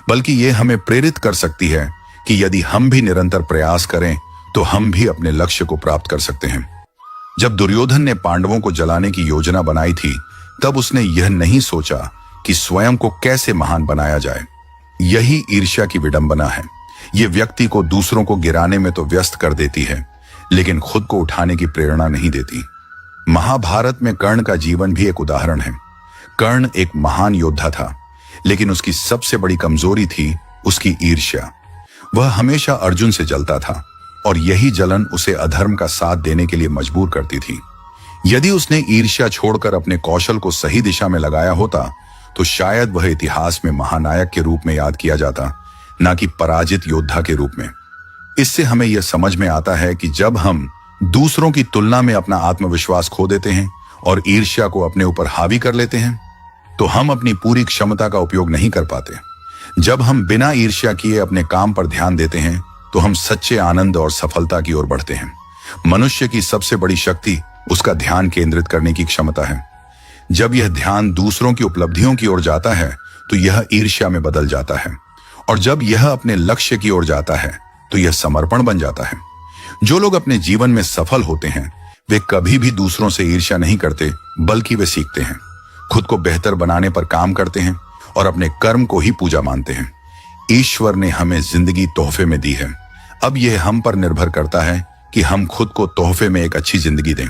बल्कि यह हमें प्रेरित कर सकती है कि यदि हम भी निरंतर प्रयास करें तो हम भी अपने लक्ष्य को प्राप्त कर सकते हैं। जब दुर्योधन ने पांडवों को जलाने की योजना बनाई थी, तब उसने यह नहीं सोचा कि स्वयं को कैसे महान बनाया जाए। यही ईर्ष्या की विडंबना है। यह व्यक्ति को दूसरों को गिराने में तो व्यस्त कर देती है, लेकिन खुद को उठाने की प्रेरणा नहीं देती। महाभारत में कर्ण का जीवन भी एक उदाहरण है। कर्ण एक महान योद्धा था, लेकिन उसकी सबसे बड़ी कमजोरी थी उसकी ईर्ष्या। वह हमेशा अर्जुन से जलता था और यही जलन उसे अधर्म का साथ देने के लिए मजबूर करती थी। यदि उसने ईर्ष्या छोड़कर अपने कौशल को सही दिशा में लगाया होता तो शायद वह इतिहास में महानायक के रूप में याद किया जाता, न कि पराजित योद्धा के रूप में। इससे हमें यह समझ में आता है कि जब हम दूसरों की तुलना में अपना आत्मविश्वास खो देते हैं और ईर्ष्या को अपने ऊपर हावी कर लेते हैं, तो हम अपनी पूरी क्षमता का उपयोग नहीं कर पाते। जब हम बिना ईर्ष्या किए अपने काम पर ध्यान देते हैं तो हम सच्चे आनंद और सफलता की ओर बढ़ते हैं। मनुष्य की सबसे बड़ी शक्ति उसका ध्यान केंद्रित करने की क्षमता है। जब यह ध्यान दूसरों की उपलब्धियों की ओर जाता है तो यह ईर्ष्या में बदल जाता है, और जब यह अपने लक्ष्य की ओर जाता है तो यह समर्पण बन जाता है। जो लोग अपने जीवन में सफल होते हैं वे कभी भी दूसरों से ईर्ष्या नहीं करते, बल्कि वे सीखते हैं, खुद को बेहतर बनाने पर काम करते हैं और अपने कर्म को ही पूजा मानते हैं। ईश्वर ने हमें जिंदगी तोहफे में दी है। अब यह हम पर निर्भर करता है कि हम खुद को तोहफे में एक अच्छी जिंदगी दें।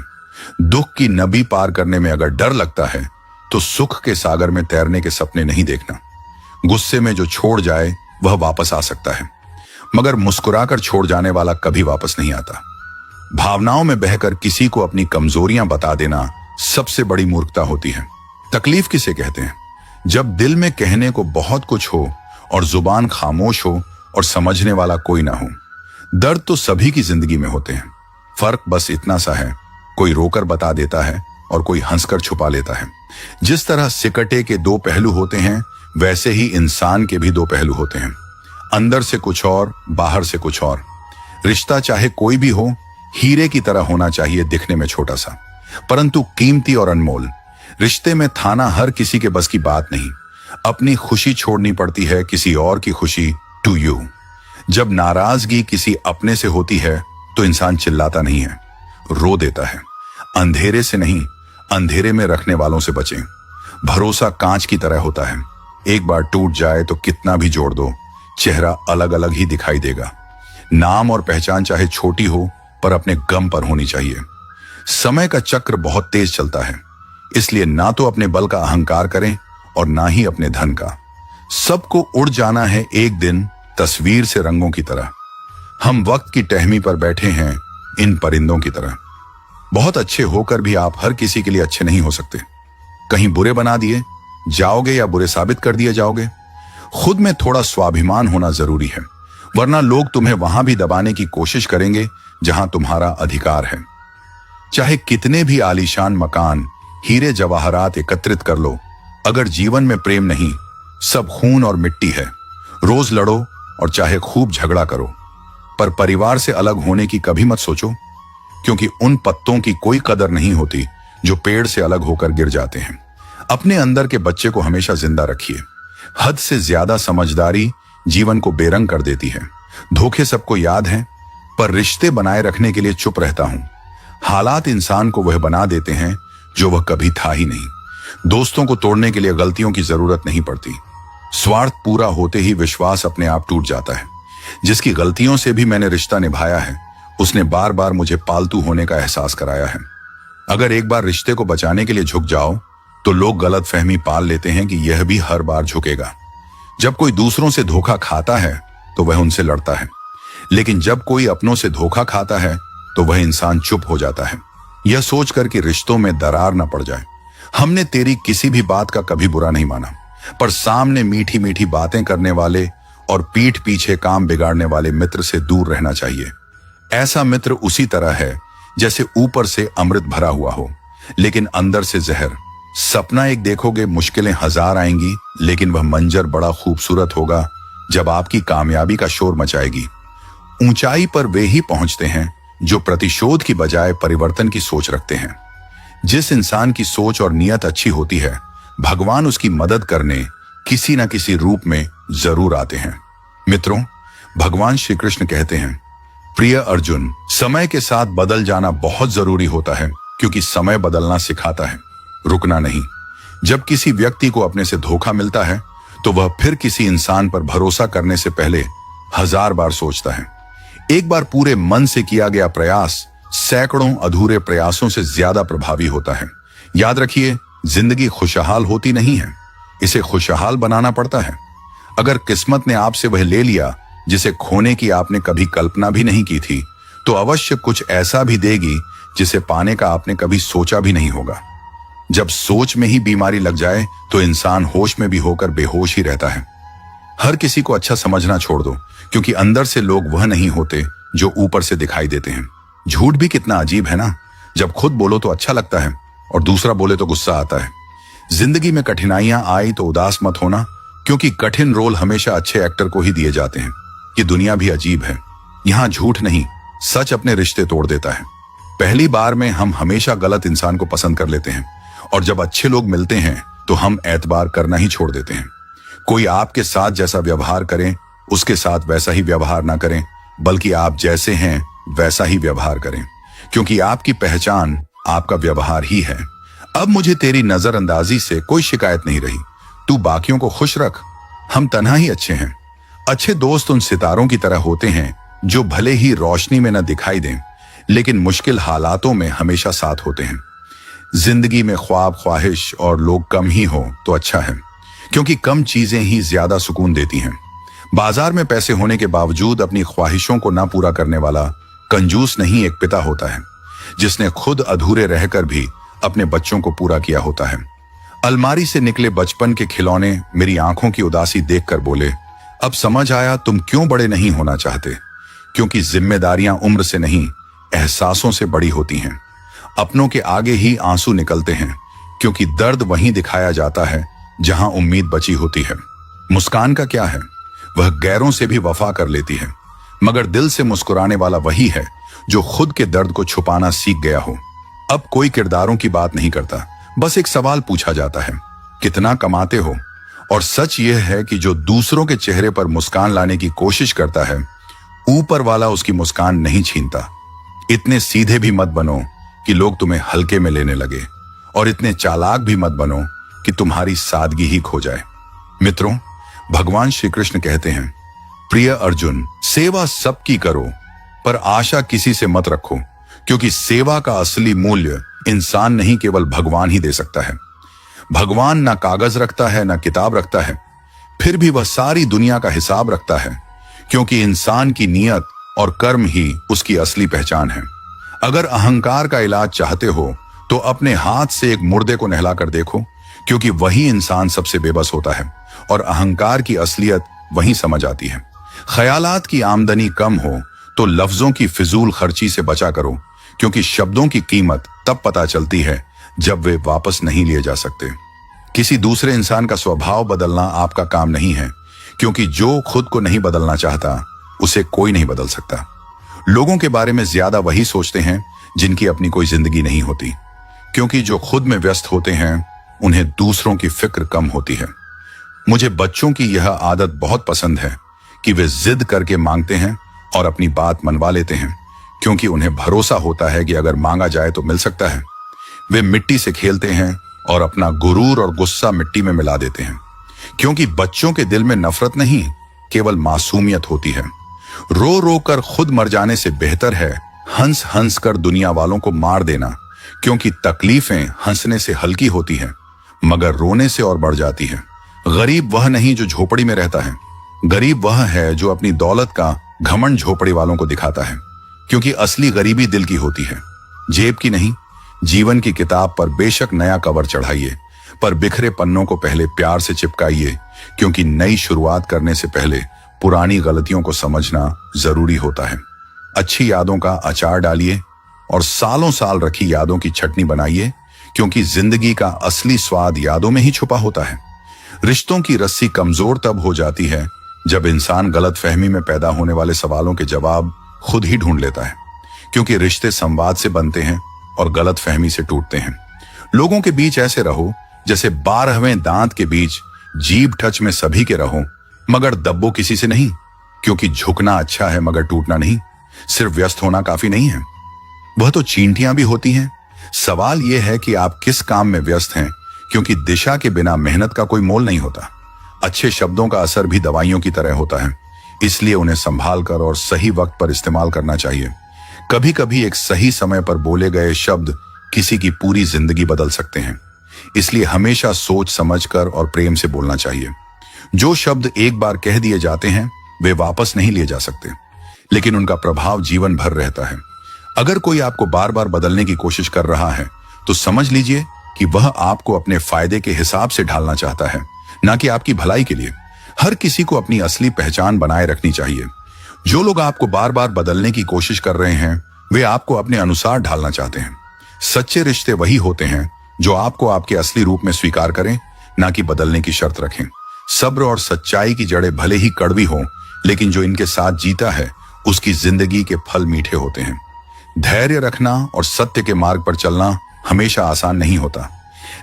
दुख की नदी पार करने में अगर डर लगता है तो सुख के सागर में तैरने के सपने नहीं देखना। गुस्से में जो छोड़ जाए वह वापस आ सकता है, मगर मुस्कुराकर छोड़ जाने वाला कभी वापस नहीं आता। भावनाओं में बहकर किसी को अपनी कमजोरियां बता देना सबसे बड़ी मूर्खता होती है। तकलीफ किसे कहते हैं? जब दिल में कहने को बहुत कुछ हो और जुबान खामोश हो और समझने वाला कोई ना हो। दर्द तो सभी की जिंदगी में होते हैं, फर्क बस इतना सा है, कोई रोकर बता देता है और कोई हंसकर छुपा लेता है। जिस तरह सिकटे के दो पहलू होते हैं, वैसे ही इंसान के भी दो पहलू होते हैं, अंदर से कुछ और, बाहर से कुछ और। रिश्ता चाहे कोई भी हो, हीरे की तरह होना चाहिए, दिखने में छोटा सा परंतु कीमती और अनमोल। रिश्ते में थाना हर किसी के बस की बात नहीं। अपनी खुशी छोड़नी पड़ती है किसी और की खुशी टू यू। जब नाराजगी किसी अपने से होती है तो इंसान चिल्लाता नहीं है, रो देता है। अंधेरे से नहीं, अंधेरे में रखने वालों से बचें। भरोसा कांच की तरह होता है, एक बार टूट जाए तो कितना भी जोड़ दो, चेहरा अलग अलग ही दिखाई देगा। नाम और पहचान चाहे छोटी हो पर अपने गम पर होनी चाहिए। समय का चक्र बहुत तेज चलता है, इसलिए ना तो अपने बल का अहंकार करें और ना ही अपने धन का। सबको उड़ जाना है एक दिन, तस्वीर से रंगों की तरह। हम वक्त की टहनी पर बैठे हैं इन परिंदों की तरह। बहुत अच्छे होकर भी आप हर किसी के लिए अच्छे नहीं हो सकते। कहीं बुरे बना दिए जाओगे या बुरे साबित कर दिए जाओगे। खुद में थोड़ा स्वाभिमान होना जरूरी है, वरना लोग तुम्हें वहां भी दबाने की कोशिश करेंगे जहां तुम्हारा अधिकार है। चाहे कितने भी आलीशान मकान, हीरे जवाहरात एकत्रित कर लो, अगर जीवन में प्रेम नहीं, सब खून और मिट्टी है। रोज लड़ो और चाहे खूब झगड़ा करो, पर परिवार से अलग होने की कभी मत सोचो, क्योंकि उन पत्तों की कोई कदर नहीं होती जो पेड़ से अलग होकर गिर जाते हैं। अपने अंदर के बच्चे को हमेशा जिंदा रखिए। हद से ज्यादा समझदारी जीवन को बेरंग कर देती है। धोखे सबको याद हैं, पर रिश्ते बनाए रखने के लिए चुप रहता हूं। हालात इंसान को वह बना देते हैं जो वह कभी था ही नहीं। दोस्तों को तोड़ने के लिए गलतियों की जरूरत नहीं पड़ती। स्वार्थ पूरा होते ही विश्वास अपने आप टूट जाता है। जिसकी गलतियों से भी मैंने रिश्ता निभाया है, उसने बार बार मुझे पालतू होने का एहसास कराया है। अगर एक बार रिश्ते को बचाने के लिए झुक जाओ तो लोग गलतफहमी पाल लेते हैं कि यह भी हर बार झुकेगा। जब कोई दूसरों से धोखा खाता है तो वह उनसे लड़ता है, लेकिन जब कोई अपनों से धोखा खाता है तो वह इंसान चुप हो जाता है, यह सोचकर कि रिश्तों में दरार न पड़ जाए। हमने तेरी किसी भी बात का कभी बुरा नहीं माना, पर सामने मीठी मीठी बातें करने वाले और पीठ पीछे काम बिगाड़ने वाले मित्र से दूर रहना चाहिए। ऐसा मित्र उसी तरह है जैसे ऊपर से अमृत भरा हुआ हो लेकिन अंदर से जहर। सपना एक देखोगे, मुश्किलें हजार आएंगी, लेकिन वह मंजर बड़ा खूबसूरत होगा जब आपकी कामयाबी का शोर मचाएगी। ऊंचाई पर वे ही पहुंचते हैं जो प्रतिशोध की बजाय परिवर्तन की सोच रखते हैं। जिस इंसान की सोच और नियत अच्छी होती है, भगवान उसकी मदद करने किसी न किसी रूप में जरूर आते हैं। मित्रों, भगवान श्री कृष्ण कहते हैं, प्रिय अर्जुन, समय के साथ बदल जाना बहुत जरूरी होता है, क्योंकि समय बदलना सिखाता है, रुकना नहीं। जब किसी व्यक्ति को अपने से धोखा मिलता है तो वह फिर किसी इंसान पर भरोसा करने से पहले 1000 बार सोचता है। एक बार पूरे मन से किया गया प्रयास सैकड़ों अधूरे प्रयासों से ज्यादा प्रभावी होता है। याद रखिए, जिंदगी खुशहाल होती नहीं है, इसे खुशहाल बनाना पड़ता है। अगर किस्मत ने आपसे वह ले लिया जिसे खोने की आपने कभी कल्पना भी नहीं की थी, तो अवश्य कुछ ऐसा भी देगी जिसे पाने का आपने कभी सोचा भी नहीं होगा। जब सोच में ही बीमारी लग जाए तो इंसान होश में भी होकर बेहोश ही रहता है। हर किसी को अच्छा समझना छोड़ दो, क्योंकि अंदर से लोग वह नहीं होते जो ऊपर से दिखाई देते हैं। झूठ भी कितना अजीब है ना, जब खुद बोलो तो अच्छा लगता है और दूसरा बोले तो गुस्सा आता है। जिंदगी में कठिनाइयां आई तो उदास मत होना, क्योंकि कठिन रोल हमेशा अच्छे एक्टर को ही दिए जाते हैं। ये दुनिया भी अजीब है, यहाँ झूठ नहीं, सच अपने रिश्ते तोड़ देता है। पहली बार में हम हमेशा गलत इंसान को पसंद कर लेते हैं, और जब अच्छे लोग मिलते हैं तो हम एतबार करना ही छोड़ देते हैं। कोई आपके साथ जैसा व्यवहार करें, उसके साथ वैसा ही व्यवहार ना करें, बल्कि आप जैसे हैं वैसा ही व्यवहार करें, क्योंकि आपकी पहचान आपका व्यवहार ही है। अब मुझे तेरी नजरअंदाजी से कोई शिकायत नहीं रही, तू बाकियों को खुश रख, हम तन्हा ही अच्छे हैं। अच्छे दोस्त उन सितारों की तरह होते हैं जो भले ही रोशनी में न दिखाई दें, लेकिन मुश्किल हालातों में हमेशा साथ होते हैं। जिंदगी में ख्वाब, ख्वाहिश और लोग कम ही हो तो अच्छा है, क्योंकि कम चीजें ही ज्यादा सुकून देती हैं। बाजार में पैसे होने के बावजूद अपनी ख्वाहिशों को ना पूरा करने वाला कंजूस नहीं, एक पिता होता है जिसने खुद अधूरे रहकर भी अपने बच्चों को पूरा किया होता है। अलमारी से निकले बचपन के खिलौने मेरी आंखों की उदासी देखकर बोले, अब समझ आया तुम क्यों बड़े नहीं होना चाहते, क्योंकि जिम्मेदारियां उम्र से नहीं, एहसासों से बड़ी होती हैं। अपनों के आगे ही आंसू निकलते हैं, क्योंकि दर्द वहीं दिखाया जाता है जहां उम्मीद बची होती है। मुस्कान का क्या है, वह गैरों से भी वफा कर लेती है, मगर दिल से मुस्कुराने वाला वही है जो खुद के दर्द को छुपाना सीख गया हो। अब कोई किरदारों की बात नहीं करता, बस एक सवाल पूछा जाता है, कितना कमाते हो? और सच यह है कि जो दूसरों के चेहरे पर मुस्कान लाने की कोशिश करता है, ऊपर वाला उसकी मुस्कान नहीं छीनता। इतने सीधे भी मत बनो कि लोग तुम्हें हल्के में लेने लगे, और इतने चालाक भी मत बनो कि तुम्हारी सादगी ही खो जाए। मित्रों, भगवान श्री कृष्ण कहते हैं, प्रिय अर्जुन, सेवा सबकी करो, पर आशा किसी से मत रखो, क्योंकि सेवा का असली मूल्य इंसान नहीं, केवल भगवान ही दे सकता है। भगवान ना कागज रखता है, ना किताब रखता है, फिर भी वह सारी दुनिया का हिसाब रखता है, क्योंकि इंसान की नीयत और कर्म ही उसकी असली पहचान है। अगर अहंकार का इलाज चाहते हो तो अपने हाथ से एक मुर्दे को नहलाकर देखो, क्योंकि वही इंसान सबसे बेबस होता है और अहंकार की असलियत वहीं समझ आती है। ख्यालात की आमदनी कम हो तो लफ्जों की फिजूल खर्ची से बचा करो, क्योंकि शब्दों की कीमत तब पता चलती है जब वे वापस नहीं लिए जा सकते। किसी दूसरे इंसान का स्वभाव बदलना आपका काम नहीं है, क्योंकि जो खुद को नहीं बदलना चाहता उसे कोई नहीं बदल सकता। लोगों के बारे में ज्यादा वही सोचते हैं जिनकी अपनी कोई जिंदगी नहीं होती, क्योंकि जो खुद में व्यस्त होते हैं उन्हें दूसरों की फिक्र कम होती है। मुझे बच्चों की यह आदत बहुत पसंद है कि वे जिद करके मांगते हैं और अपनी बात मनवा लेते हैं, क्योंकि उन्हें भरोसा होता है कि अगर मांगा जाए तो मिल सकता है। वे मिट्टी से खेलते हैं और अपना गुरूर और गुस्सा मिट्टी में मिला देते हैं, क्योंकि बच्चों के दिल में नफरत नहीं, केवल मासूमियत होती है। रो रो कर खुद मर जाने से बेहतर है हंस हंस कर दुनिया वालों को मार देना, क्योंकि तकलीफें हंसने से हल्की होती हैं मगर रोने से और बढ़ जाती है। गरीब वह नहीं जो झोपड़ी में रहता है, गरीब वह है जो अपनी दौलत का घमंड झोपड़ी वालों को दिखाता है, क्योंकि असली गरीबी दिल की होती है, जेब की नहीं। जीवन की किताब पर बेशक नया कवर चढ़ाइए, पर बिखरे पन्नों को पहले प्यार से चिपकाइए, क्योंकि नई शुरुआत करने से पहले पुरानी गलतियों को समझना जरूरी होता है। अच्छी यादों का अचार डालिए और सालों साल रखी यादों की चटनी बनाइए, क्योंकि जिंदगी का असली स्वाद यादों में ही छुपा होता है। रिश्तों की रस्सी कमजोर तब हो जाती है जब इंसान गलतफहमी में पैदा होने वाले सवालों के जवाब खुद ही ढूंढ लेता है, क्योंकि रिश्ते संवाद से बनते हैं और गलतफहमी से टूटते हैं। लोगों के बीच ऐसे रहो जैसे 12वें दांत के बीच, जीभ टच में सभी के रहो मगर दब्बो किसी से नहीं, क्योंकि झुकना अच्छा है मगर टूटना नहीं। सिर्फ व्यस्त होना काफी नहीं है, वह तो चींटियां भी होती हैं। सवाल यह है कि आप किस काम में व्यस्त हैं, क्योंकि दिशा के बिना मेहनत का कोई मोल नहीं होता। अच्छे शब्दों का असर भी दवाइयों की तरह होता है, इसलिए उन्हें संभाल कर और सही वक्त पर इस्तेमाल करना चाहिए। कभी कभी एक सही समय पर बोले गए शब्द किसी की पूरी जिंदगी बदल सकते हैं, इसलिए हमेशा सोच समझकर और प्रेम से बोलना चाहिए। जो शब्द एक बार कह दिए जाते हैं वे वापस नहीं लिए जा सकते, लेकिन उनका प्रभाव जीवन भर रहता है। अगर कोई आपको बार बार बदलने की कोशिश कर रहा है तो समझ लीजिए कि वह आपको अपने फायदे के हिसाब से ढालना चाहता है, ना कि आपकी भलाई के लिए। हर किसी को अपनी असली पहचान बनाए रखनी चाहिए। जो लोग आपको बार बार बदलने की कोशिश कर रहे हैं वे आपको अपने अनुसार ढालना चाहते हैं। सच्चे रिश्ते वही होते हैं जो आपको आपके असली रूप में स्वीकार करें, ना कि बदलने की शर्त रखें। सब्र और सच्चाई की जड़ें भले ही कड़वी हों, लेकिन जो इनके साथ जीता है उसकी जिंदगी के फल मीठे होते हैं। धैर्य रखना और सत्य के मार्ग पर चलना हमेशा आसान नहीं होता,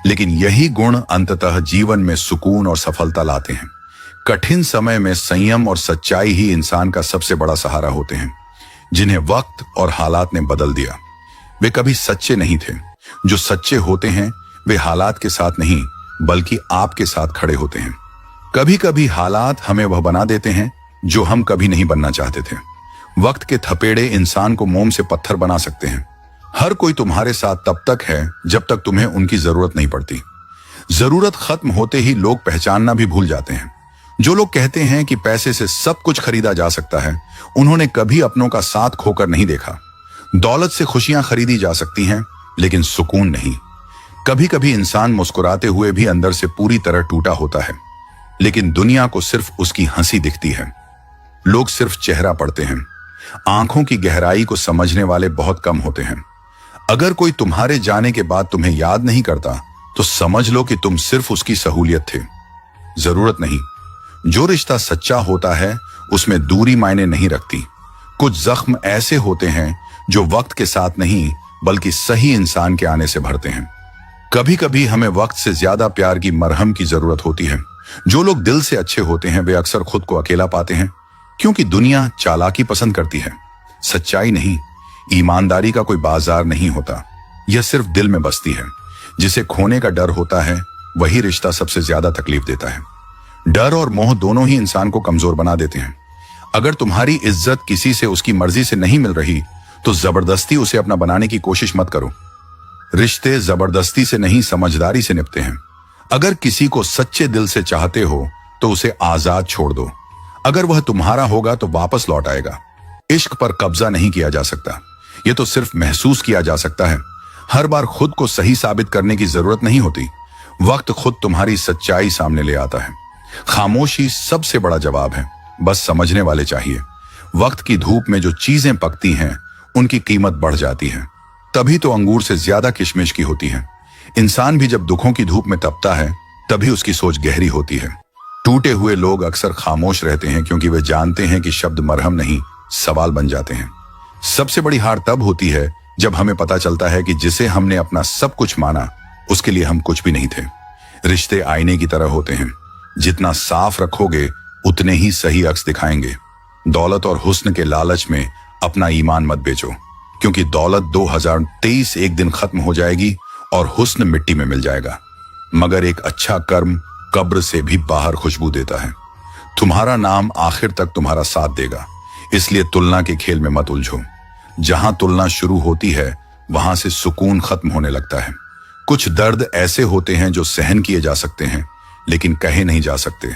लेकिन यही गुण अंततः जीवन में सुकून और सफलता लाते हैं। कठिन समय में संयम और सच्चाई ही इंसान का सबसे बड़ा सहारा होते हैं, जिन्हें वक्त और हालात ने बदल दिया। वे कभी सच्चे नहीं थे। जो सच्चे होते हैं वे हालात के साथ नहीं बल्कि आपके साथ खड़े होते हैं। कभी कभी हालात हमें वह बना देते हैं जो हम कभी नहीं बनना चाहते थे। वक्त के थपेड़े इंसान को मोम से पत्थर बना सकते हैं। हर कोई तुम्हारे साथ तब तक है जब तक तुम्हें उनकी जरूरत नहीं पड़ती। जरूरत खत्म होते ही लोग पहचानना भी भूल जाते हैं। जो लोग कहते हैं कि पैसे से सब कुछ खरीदा जा सकता है, उन्होंने कभी अपनों का साथ खोकर नहीं देखा। दौलत से खुशियां खरीदी जा सकती हैं, लेकिन सुकून नहीं। कभी कभी इंसान मुस्कुराते हुए भी अंदर से पूरी तरह टूटा होता है, लेकिन दुनिया को सिर्फ उसकी हंसी दिखती है। लोग सिर्फ चेहरा पढ़ते हैं, आंखों की गहराई को समझने वाले बहुत कम होते हैं। अगर कोई तुम्हारे जाने के बाद तुम्हें याद नहीं करता तो समझ लो कि तुम सिर्फ उसकी सहूलियत थे, जरूरत नहीं। जो रिश्ता सच्चा होता है उसमें दूरी मायने नहीं रखती। कुछ जख्म ऐसे होते हैं जो वक्त के साथ नहीं बल्कि सही इंसान के आने से भरते हैं। कभी कभी हमें वक्त से ज्यादा प्यार की मरहम की जरूरत होती है। जो लोग दिल से अच्छे होते हैं वे अक्सर खुद को अकेला पाते हैं, क्योंकि दुनिया चालाकी पसंद करती है, सच्चाई नहीं। ईमानदारी का कोई बाजार नहीं होता, यह सिर्फ दिल में बसती है। जिसे खोने का डर होता है वही रिश्ता सबसे ज्यादा तकलीफ देता है। डर और मोह दोनों ही इंसान को कमजोर बना देते हैं। अगर तुम्हारी इज्जत किसी से उसकी मर्जी से नहीं मिल रही तो जबरदस्ती उसे अपना बनाने की कोशिश मत करो। रिश्ते जबरदस्ती से नहीं समझदारी से निपटे हैं। अगर किसी को सच्चे दिल से चाहते हो तो उसे आजाद छोड़ दो। अगर वह तुम्हारा होगा तो वापस लौट आएगा। इश्क पर कब्जा नहीं किया जा सकता, यह तो सिर्फ महसूस किया जा सकता है। हर बार खुद को सही साबित करने की जरूरत नहीं होती। वक्त खुद तुम्हारी सच्चाई सामने ले आता है। खामोशी सबसे बड़ा जवाब है, बस समझने वाले चाहिए। वक्त की धूप में जो चीजें पकती हैं उनकी कीमत बढ़ जाती है, तभी तो अंगूर से ज्यादा किशमिश की होती है। इंसान भी जब दुखों की धूप में तपता है तभी उसकी सोच गहरी होती है। टूटे हुए लोग अक्सर खामोश रहते हैं क्योंकि वे जानते हैं कि शब्द मरहम नहीं सवाल बन जाते हैं। सबसे बड़ी हार तब होती है जब हमें पता चलता है कि जिसे हमने अपना सब कुछ माना उसके लिए हम कुछ भी नहीं थे। रिश्ते आईने की तरह होते हैं, जितना साफ रखोगे उतने ही सही अक्स दिखाएंगे। दौलत और हुस्न के लालच में अपना ईमान मत बेचो, क्योंकि दौलत 2023 एक दिन खत्म हो जाएगी और हुस्न मिट्टी में मिल जाएगा, मगर एक अच्छा कर्म कब्र से भी बाहर खुशबू देता है। तुम्हारा नाम आखिर तक तुम्हारा साथ देगा, इसलिए तुलना के खेल में मत उलझो। जहां तुलना शुरू होती है वहां से सुकून खत्म होने लगता है। कुछ दर्द ऐसे होते हैं जो सहन किए जा सकते हैं लेकिन कहे नहीं जा सकते,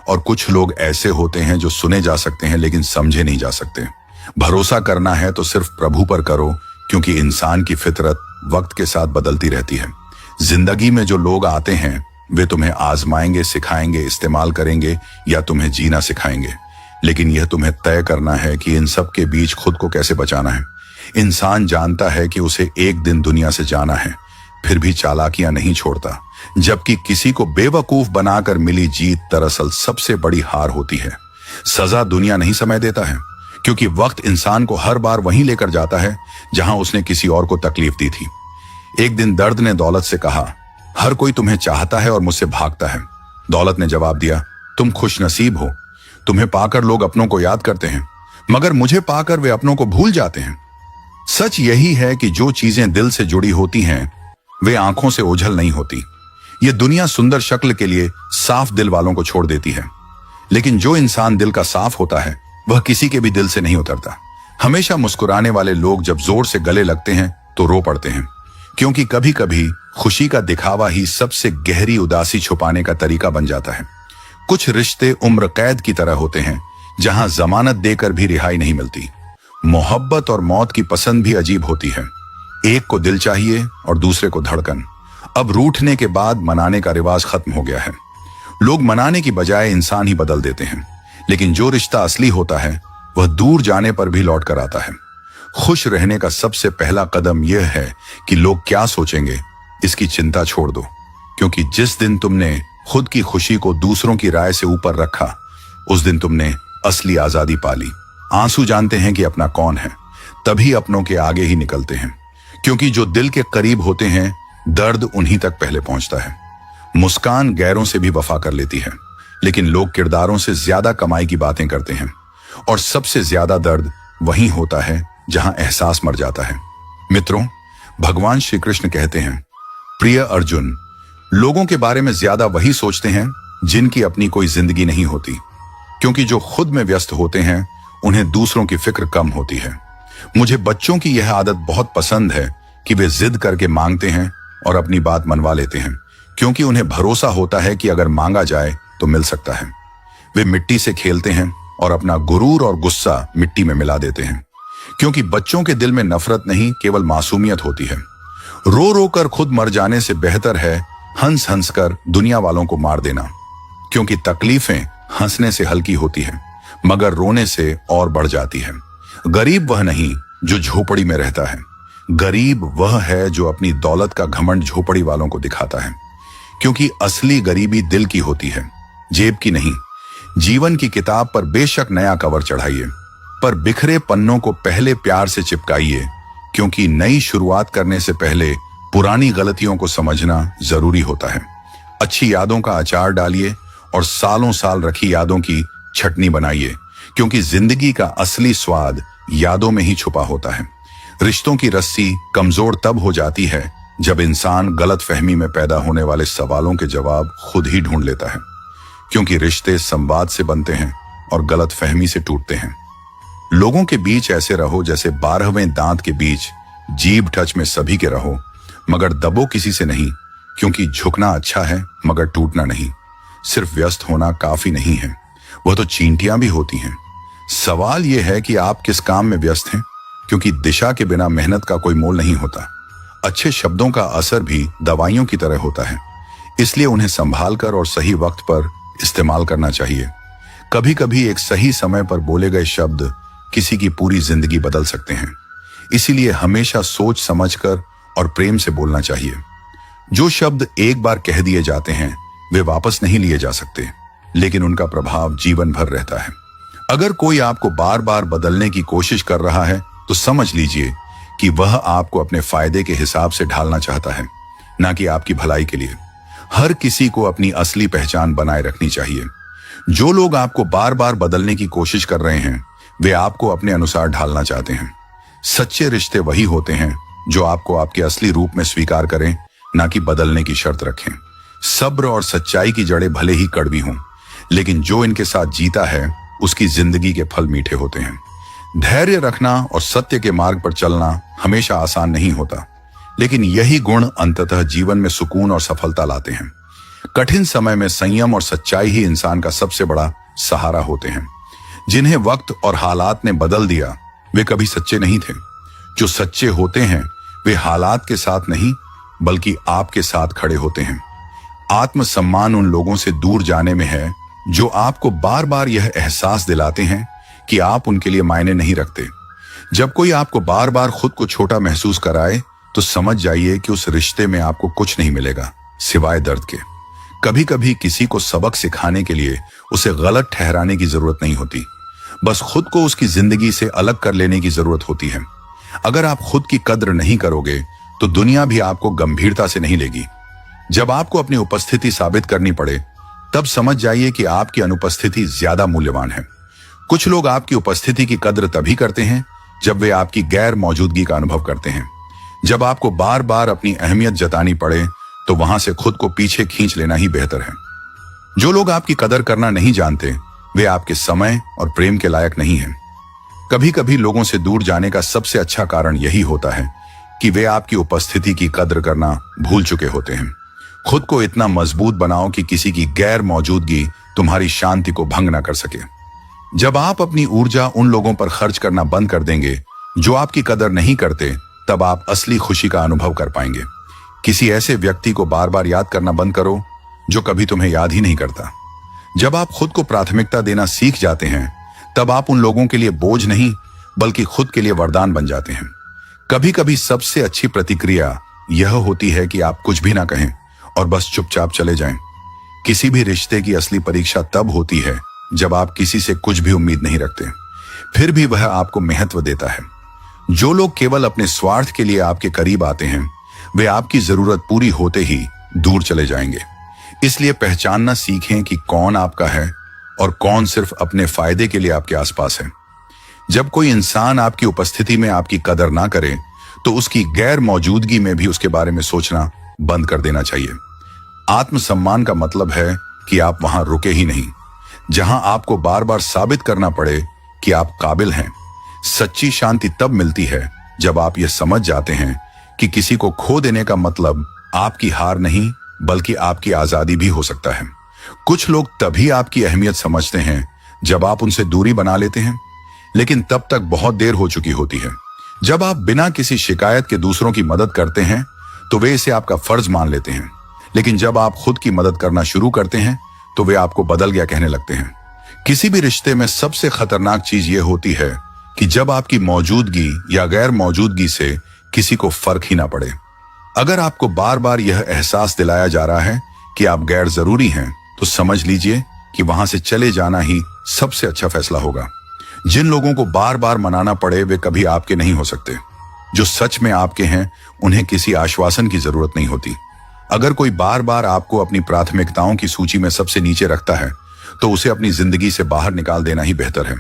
और कुछ लोग ऐसे होते हैं जो सुने जा सकते हैं लेकिन समझे नहीं जा सकते। भरोसा करना है तो सिर्फ प्रभु पर करो, क्योंकि इंसान की फितरत वक्त के साथ बदलती रहती है। जिंदगी में जो लोग आते हैं वे तुम्हें आजमाएंगे, सिखाएंगे, इस्तेमाल करेंगे या तुम्हें जीना सिखाएंगे, लेकिन यह तुम्हें तय करना है कि इन सब के बीच खुद को कैसे बचाना है। इंसान जानता है कि उसे एक दिन दुनिया से जाना है, फिर भी चालाकियां नहीं छोड़ता, जबकि किसी को बेवकूफ बनाकर मिली जीत दरअसल सबसे बड़ी हार होती है। सजा दुनिया नहीं समय देता है, क्योंकि वक्त इंसान को हर बार वहीं लेकर जाता है जहां उसने किसी और को तकलीफ दी थी। एक दिन दर्द ने दौलत से कहा, हर कोई तुम्हें चाहता है और मुझसे भागता है। दौलत ने जवाब दिया, तुम खुशनसीब हो, तुम्हें पाकर लोग अपनों को याद करते हैं, मगर मुझे पाकर वे अपनों को भूल जाते हैं। सच यही है कि जो चीजें दिल से जुड़ी होती हैं वे आंखों से ओझल नहीं होती। ये दुनिया सुंदर शक्ल के लिए साफ दिल वालों को छोड़ देती है, लेकिन जो इंसान दिल का साफ होता है वह किसी के भी दिल से नहीं उतरता। हमेशा मुस्कुराने वाले लोग जब जोर से गले लगते हैं तो रो पड़ते हैं, क्योंकि कभी कभी खुशी का दिखावा ही सबसे गहरी उदासी छुपाने का तरीका बन जाता है। कुछ रिश्ते उम्र कैद की तरह होते हैं, जहां जमानत देकर भी रिहाई नहीं मिलती। मोहब्बत और मौत की पसंद भी अजीब होती है। एक को दिल चाहिए और दूसरे को धड़कन। अब रूठने के बाद मनाने का रिवाज खत्म हो गया है। लोग मनाने की बजाय इंसान ही बदल देते हैं, लेकिन जो रिश्ता असली होता है वह दूर जाने पर भी लौट कर आता है। खुश रहने का सबसे पहला कदम यह है कि लोग क्या सोचेंगे इसकी चिंता छोड़ दो, क्योंकि जिस दिन तुमने खुद की खुशी को दूसरों की राय से ऊपर रखा उस दिन तुमने असली आजादी पाली। आंसू जानते हैं कि अपना कौन है, तभी अपनों के आगे ही निकलते हैं, क्योंकि जो दिल के करीब होते हैं दर्द उन्हीं तक पहले पहुंचता है। मुस्कान गैरों से भी वफा कर लेती है, लेकिन लोग किरदारों से ज्यादा कमाई की बातें करते हैं, और सबसे ज्यादा दर्द वहीं होता है जहां एहसास मर जाता है। मित्रों, भगवान श्री कृष्ण कहते हैं, प्रिय अर्जुन, लोगों के बारे में ज्यादा वही सोचते हैं जिनकी अपनी कोई जिंदगी नहीं होती, क्योंकि जो खुद में व्यस्त होते हैं उन्हें दूसरों की फिक्र कम होती है। मुझे बच्चों की यह आदत बहुत पसंद है कि वे जिद करके मांगते हैं और अपनी बात मनवा लेते हैं, क्योंकि उन्हें भरोसा होता है कि अगर मांगा जाए तो मिल सकता है। वे मिट्टी से खेलते हैं और अपना गुरूर और गुस्सा मिट्टी में मिला देते हैं, क्योंकि बच्चों के दिल में नफरत नहीं, केवल मासूमियत होती है। रो रो कर खुद मर जाने से बेहतर है हंस हंस कर दुनिया वालों को मार देना, क्योंकि तकलीफें हंसने से हल्की होती हैं, मगर रोने से और बढ़ जाती है। गरीब वह नहीं जो झोपड़ी में रहता है, गरीब वह है जो अपनी दौलत का घमंड झोपड़ी वालों को दिखाता है, क्योंकि असली गरीबी दिल की होती है, जेब की नहीं। जीवन की किताब पर बेशक नया कवर चढ़ाइए, पर बिखरे पन्नों को पहले प्यार से चिपकाइए, क्योंकि नई शुरुआत करने से पहले पुरानी गलतियों को समझना जरूरी होता है। अच्छी यादों का अचार डालिए और सालों साल रखी यादों की छटनी बनाइए, क्योंकि जिंदगी का असली स्वाद यादों में ही छुपा होता है। रिश्तों की रस्सी कमजोर तब हो जाती है जब इंसान गलत फहमी में पैदा होने वाले सवालों के जवाब खुद ही ढूंढ लेता है, क्योंकि रिश्ते संवाद से बनते हैं और गलत फहमी से टूटते हैं। लोगों के बीच ऐसे रहो जैसे 12वें दांत के बीच, जीभ टच में सभी के रहो, मगर दबो किसी से नहीं, क्योंकि झुकना अच्छा है मगर टूटना नहीं। सिर्फ व्यस्त होना काफी नहीं है, वह तो चींटियां भी होती हैं। सवाल यह है कि आप किस काम में व्यस्त हैं, क्योंकि दिशा के बिना मेहनत का कोई मोल नहीं होता। अच्छे शब्दों का असर भी दवाइयों की तरह होता है, इसलिए उन्हें संभाल कर और सही वक्त पर इस्तेमाल करना चाहिए। कभी कभी एक सही समय पर बोले गए शब्द किसी की पूरी जिंदगी बदल सकते हैं, इसीलिए हमेशा सोच समझकर और प्रेम से बोलना चाहिए। जो शब्द एक बार कह दिए जाते हैं वे वापस नहीं लिए जा सकते, लेकिन उनका प्रभाव जीवन भर रहता है। अगर कोई आपको बार बार बदलने की कोशिश कर रहा है तो समझ लीजिए कि वह आपको अपने फायदे के हिसाब से ढालना चाहता है, ना कि आपकी भलाई के लिए। हर किसी को अपनी असली पहचान बनाए रखनी चाहिए। जो लोग आपको बार बार बदलने की कोशिश कर रहे हैं वे आपको अपने अनुसार ढालना चाहते हैं। सच्चे रिश्ते वही होते हैं जो आपको आपके असली रूप में स्वीकार करें, ना कि बदलने की शर्त रखें। सब्र और सच्चाई की जड़ें भले ही कड़वी हों, लेकिन जो इनके साथ जीता है उसकी जिंदगी के फल मीठे होते हैं। धैर्य रखना और सत्य के मार्ग पर चलना हमेशा आसान नहीं होता, लेकिन यही गुण अंततः जीवन में सुकून और सफलता लाते हैं। कठिन समय में संयम और सच्चाई ही इंसान का सबसे बड़ा सहारा होते हैं। जिन्हें वक्त और हालात ने बदल दिया वे कभी सच्चे नहीं थे। जो सच्चे होते हैं वे हालात के साथ नहीं बल्कि आपके साथ खड़े होते हैं। आत्मसम्मान उन लोगों से दूर जाने में है जो आपको बार बार यह एहसास दिलाते हैं कि आप उनके लिए मायने नहीं रखते। जब कोई आपको बार बार खुद को छोटा महसूस कराए तो समझ जाइए कि उस रिश्ते में आपको कुछ नहीं मिलेगा सिवाय दर्द के। कभी कभी किसी को सबक सिखाने के लिए उसे गलत ठहराने की जरूरत नहीं होती, बस खुद को उसकी जिंदगी से अलग कर लेने की जरूरत होती है। अगर आप खुद की कद्र नहीं करोगे तो दुनिया भी आपको गंभीरता से नहीं लेगी। जब आपको अपनी उपस्थिति साबित करनी पड़े तब समझ जाइए कि आपकी अनुपस्थिति ज्यादा मूल्यवान है। कुछ लोग आपकी उपस्थिति की कद्र तभी करते हैं जब वे आपकी गैर मौजूदगी का अनुभव करते हैं। जब आपको बार बार अपनी अहमियत जतानी पड़े तो वहां से खुद को पीछे खींच लेना ही बेहतर है। जो लोग आपकी कदर करना नहीं जानते वे आपके समय और प्रेम के लायक नहीं हैं। कभी कभी लोगों से दूर जाने का सबसे अच्छा कारण यही होता है कि वे आपकी उपस्थिति की कद्र करना भूल चुके होते हैं। खुद को इतना मजबूत बनाओ कि किसी की गैर मौजूदगी तुम्हारी शांति को भंग ना कर सके। जब आप अपनी ऊर्जा उन लोगों पर खर्च करना बंद कर देंगे जो आपकी कदर नहीं करते, तब आप असली खुशी का अनुभव कर पाएंगे। किसी ऐसे व्यक्ति को बार बार याद करना बंद करो जो कभी तुम्हें याद ही नहीं करता। जब आप खुद को प्राथमिकता देना सीख जाते हैं तब आप उन लोगों के लिए बोझ नहीं बल्कि खुद के लिए वरदान बन जाते हैं। कभी कभी सबसे अच्छी प्रतिक्रिया यह होती है कि आप कुछ भी ना कहें और बस चुपचाप चले जाएं। किसी भी रिश्ते की असली परीक्षा तब होती है जब आप किसी से कुछ भी उम्मीद नहीं रखते, फिर भी वह आपको महत्व देता है। जो लोग केवल अपने स्वार्थ के लिए आपके करीब आते हैं वे आपकी जरूरत पूरी होते ही दूर चले जाएंगे। इसलिए पहचानना सीखें कि कौन आपका है और कौन सिर्फ अपने फायदे के लिए आपके आसपास है। जब कोई इंसान आपकी उपस्थिति में आपकी कदर ना करे तो उसकी गैर मौजूदगी में भी उसके बारे में सोचना बंद कर देना चाहिए। आत्मसम्मान का मतलब है कि आप वहां रुके ही नहीं जहां आपको बार बार साबित करना पड़े कि आप काबिल हैं। सच्ची शांति तब मिलती है जब आप यह समझ जाते हैं कि किसी को खो देने का मतलब आपकी हार नहीं बल्कि आपकी आजादी भी हो सकता है। कुछ लोग तभी आपकी अहमियत समझते हैं जब आप उनसे दूरी बना लेते हैं, लेकिन तब तक बहुत देर हो चुकी होती है। जब आप बिना किसी शिकायत के दूसरों की मदद करते हैं तो वे इसे आपका फर्ज मान लेते हैं, लेकिन जब आप खुद की मदद करना शुरू करते हैं तो वे आपको बदल गया कहने लगते हैं। किसी भी रिश्ते में सबसे खतरनाक चीज यह होती है कि जब आपकी मौजूदगी या गैर मौजूदगी से किसी को फर्क ही ना पड़े। अगर आपको बार बार यह एहसास दिलाया जा रहा है कि आप गैर जरूरी हैं तो समझ लीजिए कि वहां से चले जाना ही सबसे अच्छा फैसला होगा। जिन लोगों को बार बार मनाना पड़े वे कभी आपके नहीं हो सकते। जो सच में आपके हैं उन्हें किसी आश्वासन की जरूरत नहीं होती। अगर कोई बार बार आपको अपनी प्राथमिकताओं की सूची में सबसे नीचे रखता है तो उसे अपनी जिंदगी से बाहर निकाल देना ही बेहतर है।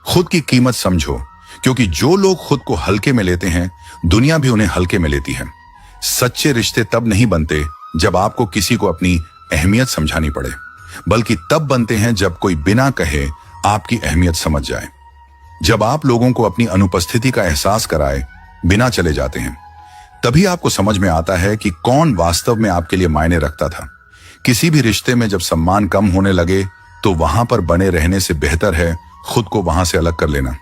खुद की कीमत समझो, क्योंकि जो लोग खुद को हल्के में लेते हैं दुनिया भी उन्हें हल्के में लेती है। सच्चे रिश्ते तब नहीं बनते जब आपको किसी को अपनी अहमियत समझानी पड़े, बल्कि तब बनते हैं जब कोई बिना कहे आपकी अहमियत समझ जाए। जब आप लोगों को अपनी अनुपस्थिति का एहसास कराए बिना चले जाते हैं तभी आपको समझ में आता है कि कौन वास्तव में आपके लिए मायने रखता था। किसी भी रिश्ते में जब सम्मान कम होने लगे तो वहां पर बने रहने से बेहतर है खुद को वहां से अलग कर लेना।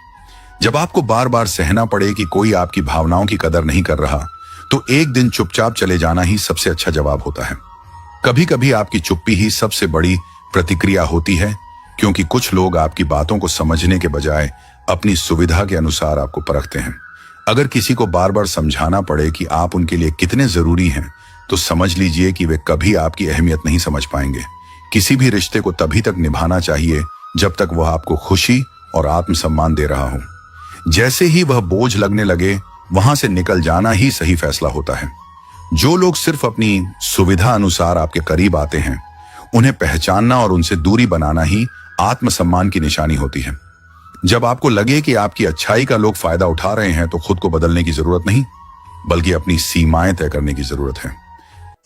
जब आपको बार बार सहना पड़े कि कोई आपकी भावनाओं की कदर नहीं कर रहा तो एक दिन चुपचाप चले जाना ही सबसे अच्छा जवाब होता है। कभी कभी आपकी चुप्पी ही सबसे बड़ी प्रतिक्रिया होती है, क्योंकि कुछ लोग आपकी बातों को समझने के बजाय अपनी सुविधा के अनुसार आपको परखते हैं। अगर किसी को बार बार समझाना पड़े कि आप उनके लिए कितने जरूरी हैं तो समझ लीजिए कि वे कभी आपकी अहमियत नहीं समझ पाएंगे। किसी भी रिश्ते को तभी तक निभाना चाहिए जब तक वह आपको खुशी और आत्मसम्मान दे रहा हो। जैसे ही वह बोझ लगने लगे वहां से निकल जाना ही सही फैसला होता है। जो लोग सिर्फ अपनी सुविधा अनुसार आपके करीब आते हैं उन्हें पहचानना और उनसे दूरी बनाना ही आत्मसम्मान की निशानी होती है। जब आपको लगे कि आपकी अच्छाई का लोग फायदा उठा रहे हैं तो खुद को बदलने की जरूरत नहीं बल्कि अपनी सीमाएं तय करने की जरूरत है।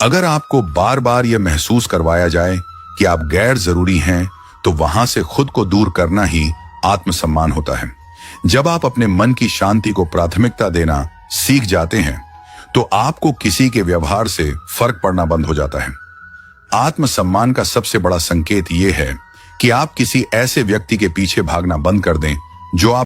अगर आपको बार बार यह महसूस करवाया जाए कि आप गैर जरूरी हैं तो वहां से खुद को दूर करना ही आत्मसम्मान होता है। जब आप अपने मन की शांति को प्राथमिकता देना सीख जाते हैं तो आपको किसी के व्यवहार से फर्क पड़ना बंद हो जाता है। आत्मसम्मान का सबसे बड़ा संकेत यह है कि आप किसी ऐसे व्यक्ति के पीछे भागना बंद कर दें जो आप